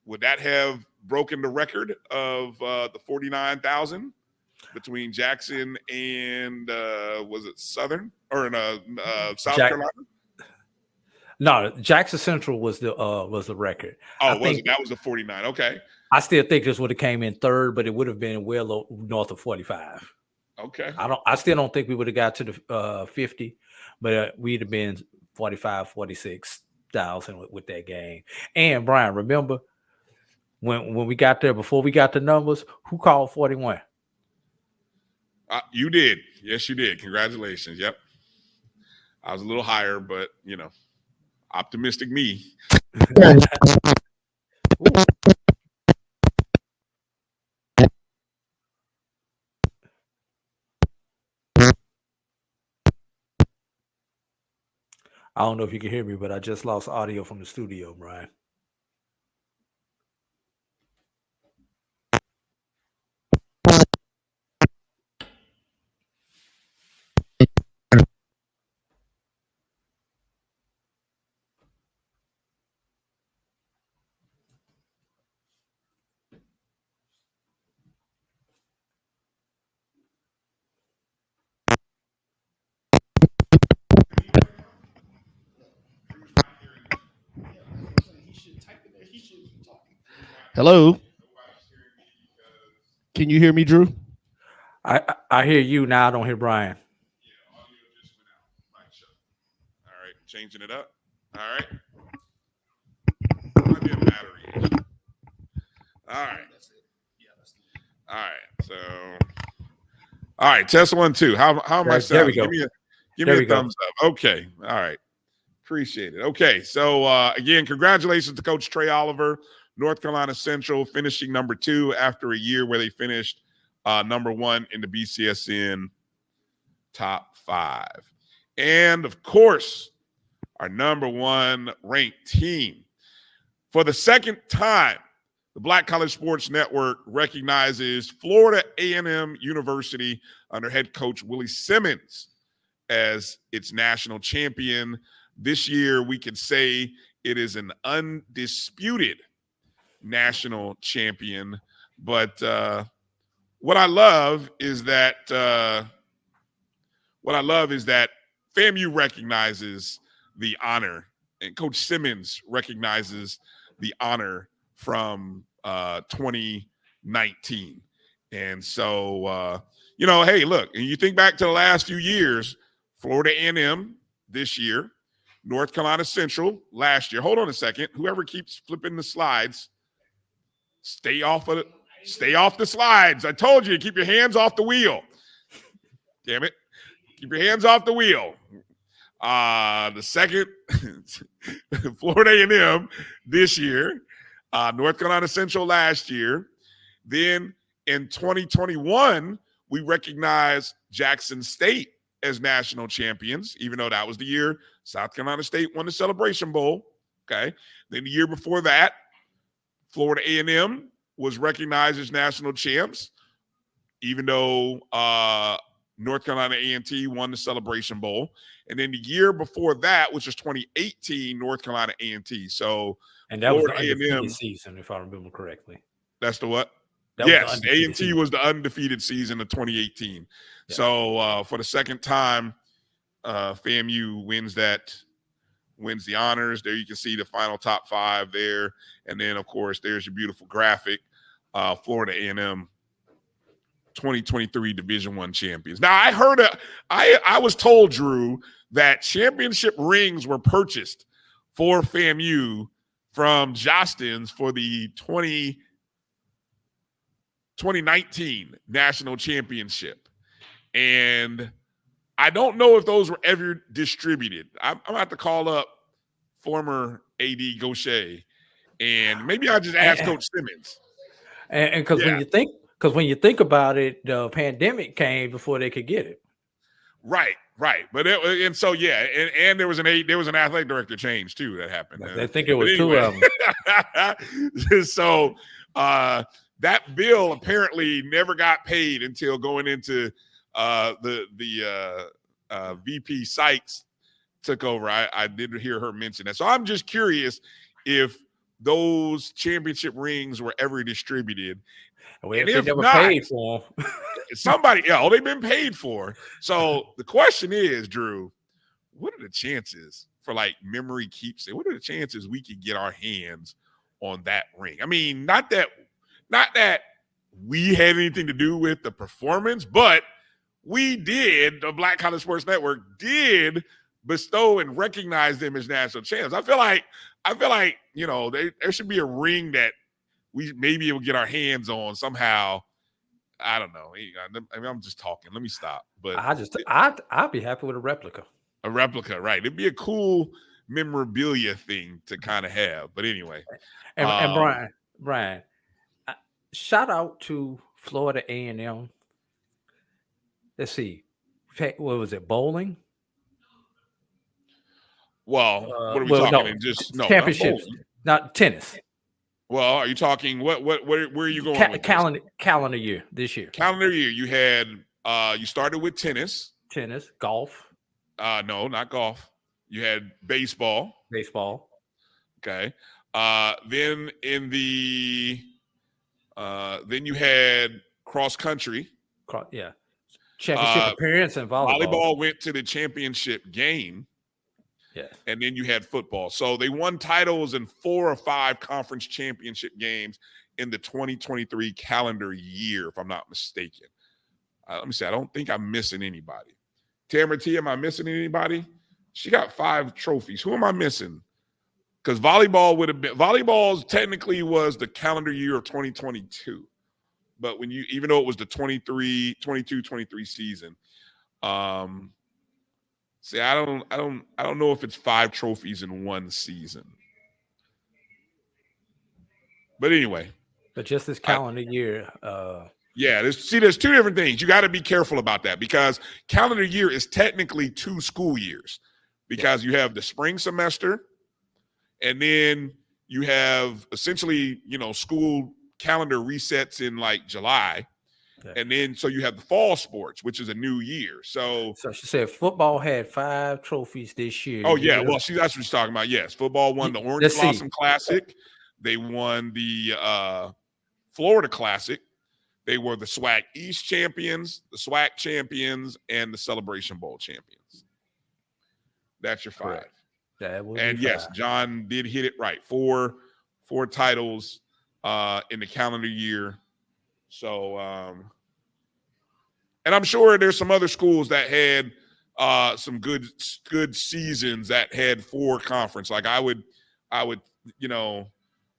would that have broken the record of the 49,000 between Jackson and was it Southern or in South Carolina? No, Jackson Central was the record. Oh, that was the 49? Okay. I still think this would have came in third, but it would have been well north of 45. Okay. I still don't think we would have got to the 50, but we'd have been 45, 46,000 with that game. And Brian, remember when we got there, before we got the numbers, who called 41? You did. Yes, you did. Congratulations. Yep. I was a little higher, but you know, optimistic me. I don't know if you can hear me, but I just lost audio from the studio, Brian. Hello. Can you hear me, Drew? I hear you now. I don't hear Brian. All right, changing it up. All right. Might be a battery issue. All right. All right. So, all right. Test 1, 2. How am I sounding? There we go. Give me a thumbs up. Okay. All right. Appreciate it. Okay. So, again, congratulations to Coach Trey Oliver, North Carolina Central, finishing number 2 after a year where they finished number 1 in the BCSN top 5. And, of course, our number 1 ranked team. For the second time, the Black College Sports Network recognizes Florida A&M University under head coach Willie Simmons as its national champion. This year, we can say it is an undisputed national champion. But what I love is that FAMU recognizes the honor, and Coach Simmons recognizes the honor from 2019. And so, hey, look, and you think back to the last few years, Florida A&M this year, North Carolina Central last year. Hold on a second. Whoever keeps flipping the slides, stay off the slides. I told you, keep your hands off the wheel. Damn it. Keep your hands off the wheel. The second, Florida A&M this year, North Carolina Central last year. Then in 2021, we recognized Jackson State as national champions, even though that was the year South Carolina State won the Celebration Bowl. Okay. Then the year before that, Florida A&M was recognized as national champs, even though North Carolina A&T won the Celebration Bowl. And then the year before that, which was 2018, North Carolina A&T. So, and that Florida was the undefeated A&M season, if I remember correctly. That's the what? Yes, A&T was the undefeated season of 2018. Yeah. So for the second time, FAMU wins the honors. There you can see the final top 5 there. And then, of course, there's your beautiful graphic, Florida A&M 2023 Division I champions. Now, I was told, Drew, that championship rings were purchased for FAMU from Jostens for the 2019 national championship. And I don't know if those were ever distributed. I'm going to have to call up former AD Gaucher, and maybe I'll just ask Coach Simmons. And because when you think about it, the pandemic came before they could get it. Right. But and there was an athletic director change too that happened. I think it was anyway. 2 of them. So that bill apparently never got paid until going into the VP Sykes took over. I did hear her mention that. So I'm just curious if those championship rings were ever distributed. Well, if they never paid for them. They've been paid for. So the question is, Drew, what are the chances for like memory keepsake? What are the chances we could get our hands on that ring? I mean, not that we had anything to do with the performance, but we did, the Black College Sports Network did bestow and recognize them as national champs. I feel like, there should be a ring that we maybe will get our hands on somehow. I don't know. I mean, I'm just talking. Let me stop. But I'd be happy with a replica. A replica, right? It'd be a cool memorabilia thing to kind of have. But anyway, and Brian, shout out to Florida A&M. Let's see, what was it? Bowling. Well, what are we well, talking? no, In just no, not championships, bowling. not tennis. Well, are you talking where are you going with this? Calendar year this year. Calendar year, you had you started with tennis. Tennis, golf, No, not golf. You had baseball. baseball. Okay. Then in the then you had cross country. Yeah. Championship appearance and volleyball. Volleyball went to the championship game. Yes. And then you had football. So they won titles in 4 or 5 conference championship games in the 2023 calendar year, if I'm not mistaken. Let me see. I don't think I'm missing anybody. Tamara T, am I missing anybody? She got 5 trophies. Who am I missing? Because volleyball technically was the calendar year of 2022. But even though it was the 22-23 season, see, I don't know if it's 5 trophies in one season. But anyway. But just this calendar year. Yeah, there's 2 different things. You got to be careful about that because calendar year is technically 2 school years because you have the spring semester and then you have essentially, school calendar resets in like July. Okay. And then so you have the fall sports, which is a new year. So she said football had 5 trophies this year. Oh, yeah. Well, that's what she's talking about. Yes. Football won the Orange Blossom Classic. They won the Florida Classic. They were the SWAC East champions, the SWAC champions, and the Celebration Bowl champions. That's your 5. And yes, John did hit it right. 4 titles in the calendar year. So, and I'm sure there's some other schools that had some good seasons that had 4 conference. Like I would,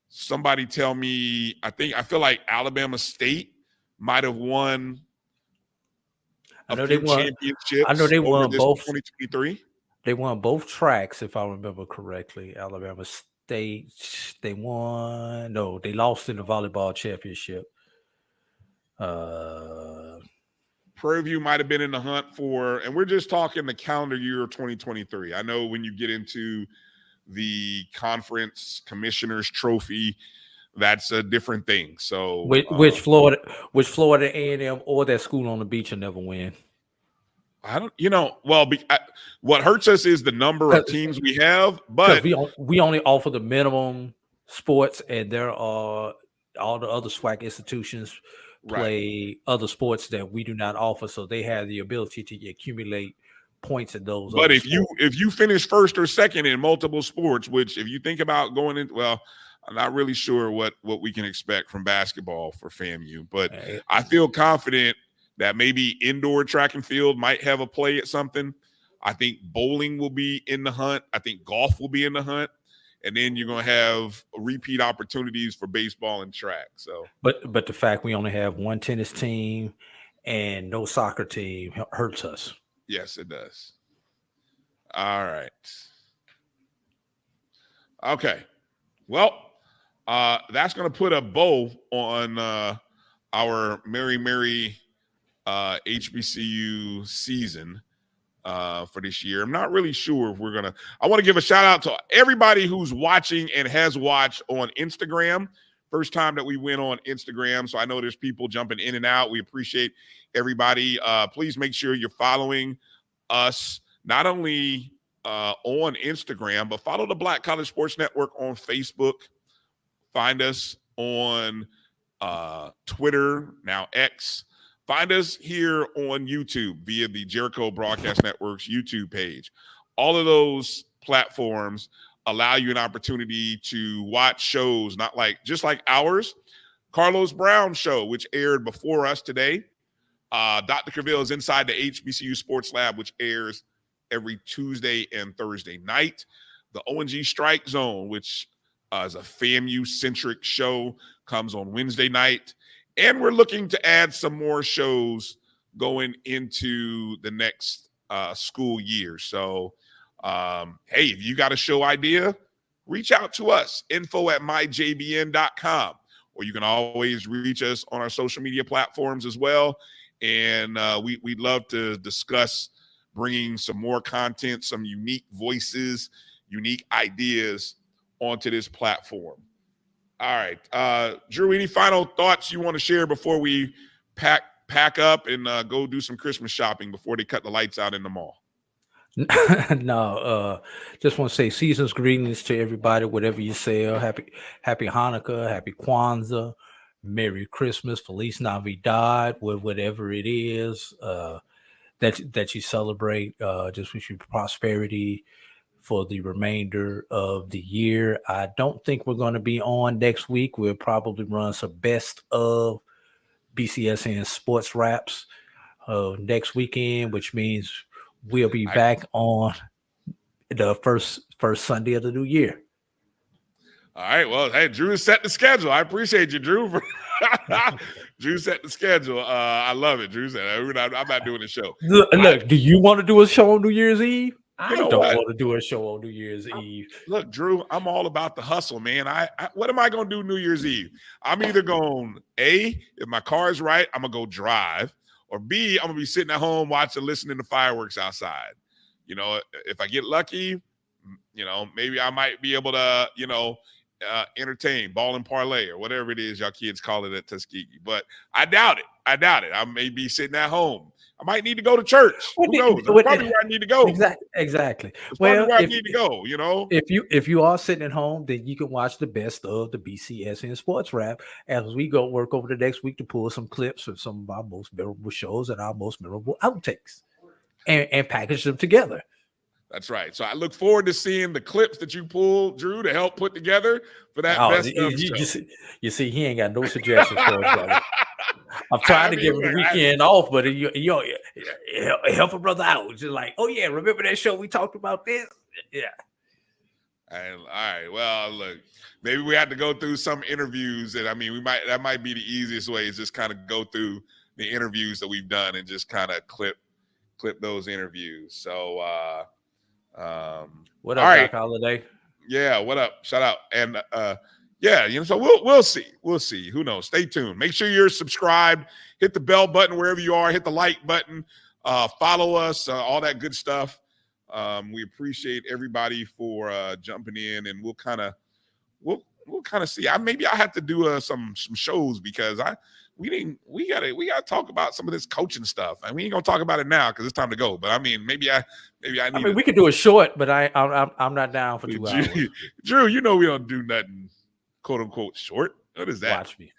somebody tell me, I feel like Alabama State might have won championships. I know they won both 2023. They won both tracks, if I remember correctly. Alabama State, they won. No, they lost in the volleyball championship. Prairie View might have been in the hunt for, and we're just talking the calendar year of 2023. I know when you get into the conference commissioner's trophy, that's a different thing. So which Florida A&M or that school on the beach will never win. I don't, what hurts us is the number of teams we have, but we only offer the minimum sports, and there are all the other SWAC institutions play other sports that we do not offer, so they have the ability to accumulate points in those. But if you finish first or second in multiple sports, which if you think about going in, I'm not really sure what we can expect from basketball for FAMU, but I feel confident that maybe indoor track and field might have a play at something. I think bowling will be in the hunt. I think golf will be in the hunt. And then you're going to have repeat opportunities for baseball and track. So, but the fact we only have 1 tennis team and no soccer team hurts us. Yes, it does. All right. Okay. Well, that's going to put a bow on our Merry HBCU season for this year. I'm not really sure if I want to give a shout out to everybody who's watching and has watched on Instagram. First time that we went on Instagram. So I know there's people jumping in and out. We appreciate everybody. Please make sure you're following us, not only on Instagram, but follow the Black College Sports Network on Facebook. Find us on Twitter, now X. Find us here on YouTube via the Jericho Broadcast Network's YouTube page. All of those platforms allow you an opportunity to watch shows, just like ours. Carlos Brown's show, which aired before us today. Dr. Caville is Inside the HBCU Sports Lab, which airs every Tuesday and Thursday night. The O&G Strike Zone, which is a FAMU-centric show, comes on Wednesday night. And we're looking to add some more shows going into the next school year. So, hey, if you got a show idea, reach out to us, info@myjbn.com. Or you can always reach us on our social media platforms as well. And we'd love to discuss bringing some more content, some unique voices, unique ideas onto this platform. All right. Drew, any final thoughts you want to share before we pack up and go do some Christmas shopping before they cut the lights out in the mall? No, just want to say season's greetings to everybody, whatever you sell. Happy Hanukkah, happy Kwanzaa, Merry Christmas, Feliz Navidad, whatever it is that you celebrate. Just wish you prosperity for the remainder of the year. I don't think we're going to be on next week. We'll probably run some best of BCSN SportsWraps next weekend, which means we'll be back on the first Sunday of the new year. All right. Well, hey, Drew set the schedule. I appreciate you, Drew. Drew set the schedule. I love it. Drew said, I'm not doing the show. Look, do you want to do a show on New Year's Eve? I don't want to do a show on New Year's Eve. Look, Drew, I'm all about the hustle, man. What am I going to do New Year's Eve? I'm either going, A, if my car is right, I'm going to go drive. Or B, I'm going to be sitting at home watching, listening to fireworks outside. You know, if I get lucky, you know, maybe I might be able to, you know, entertain, ball and parlay or whatever it is y'all kids call it at Tuskegee. But I doubt it. I may be sitting at home. I might need to go to church. Who knows? That's probably where I need to go. Exactly. Well, where I need to go, you know. If you are sitting at home, then you can watch the best of the BCSN SportsWrap as we go work over the next week to pull some clips of some of our most memorable shows and our most memorable outtakes and package them together. That's right. So I look forward to seeing the clips that you pulled, Drew, to help put together for that best of show. You see, he ain't got no suggestions for us, brother. I'm trying to give him the weekend off, but help a brother out. Just like, oh yeah, remember that show we talked about this? Yeah. All right. Well, look, maybe we have to go through some interviews that might be the easiest way is just kind of go through the interviews that we've done and just kind of clip those interviews. So what up, Doc Holiday? Yeah, what up? Shout out. And yeah, you know, so we'll see. We'll see. Who knows? Stay tuned. Make sure you're subscribed. Hit the bell button wherever you are. Hit the like button. Follow us. All that good stuff. We appreciate everybody for jumping in, and we'll kind of see. Maybe I have to do some shows because we gotta talk about some of this coaching stuff. And we ain't gonna talk about it now because it's time to go. But I mean, maybe I need. We could do a short, but I'm not down for 2 hours. Drew, you know we don't do nothing quote unquote short. What is that? Watch me.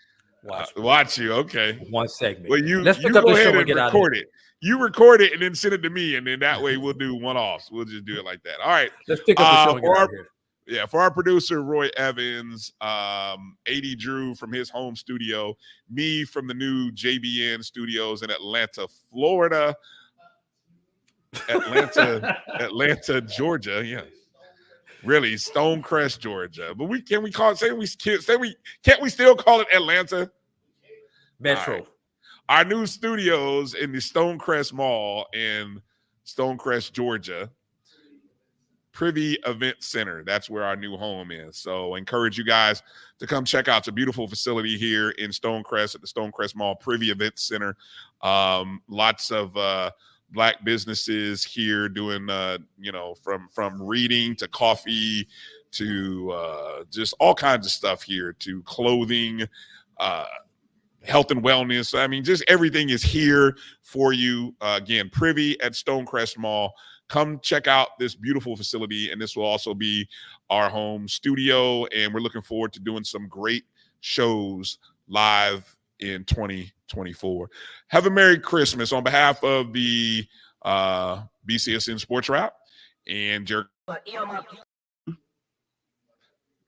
Watch you. Okay. One segment. Well, let's pick up go the show ahead and get out of record it. it. You record it and then send it to me, and then that way we'll do one-offs. We'll just do it like that. All right. Let's pick up the show and get out of here. Yeah, for our producer, Roy Evans, A.D. Drew from his home studio, me from the new JBN studios in Atlanta, Florida. Atlanta, Georgia. Yeah. Really, Stonecrest, Georgia. But can't we still call it Atlanta? Metro. Right. Our new studios in the Stonecrest Mall in Stonecrest, Georgia. Privy Event Center. That's where our new home is. So I encourage you guys to come check out. It's a beautiful facility here in Stonecrest at the Stonecrest Mall, Privy Event Center. Lots of Black businesses here doing, from reading to coffee to just all kinds of stuff here to clothing, health and wellness. I mean, just everything is here for you. Again, Privy at Stonecrest Mall. Come check out this beautiful facility, and this will also be our home studio, and we're looking forward to doing some great shows live in 2024. Have a Merry Christmas on behalf of the BCSN SportsWrap and Jericho.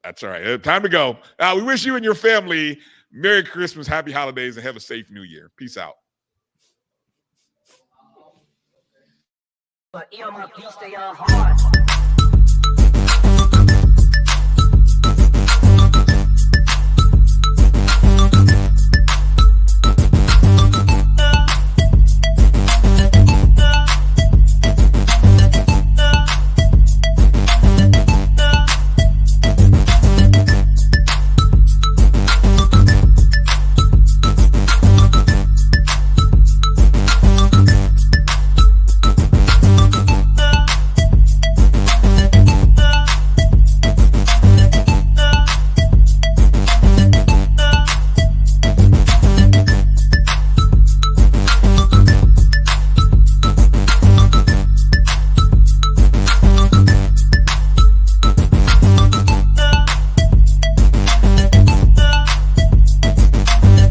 That's all right. Time to go. We wish you and your family Merry Christmas, Happy Holidays, and have a safe New Year. Peace out. But you stay on hard.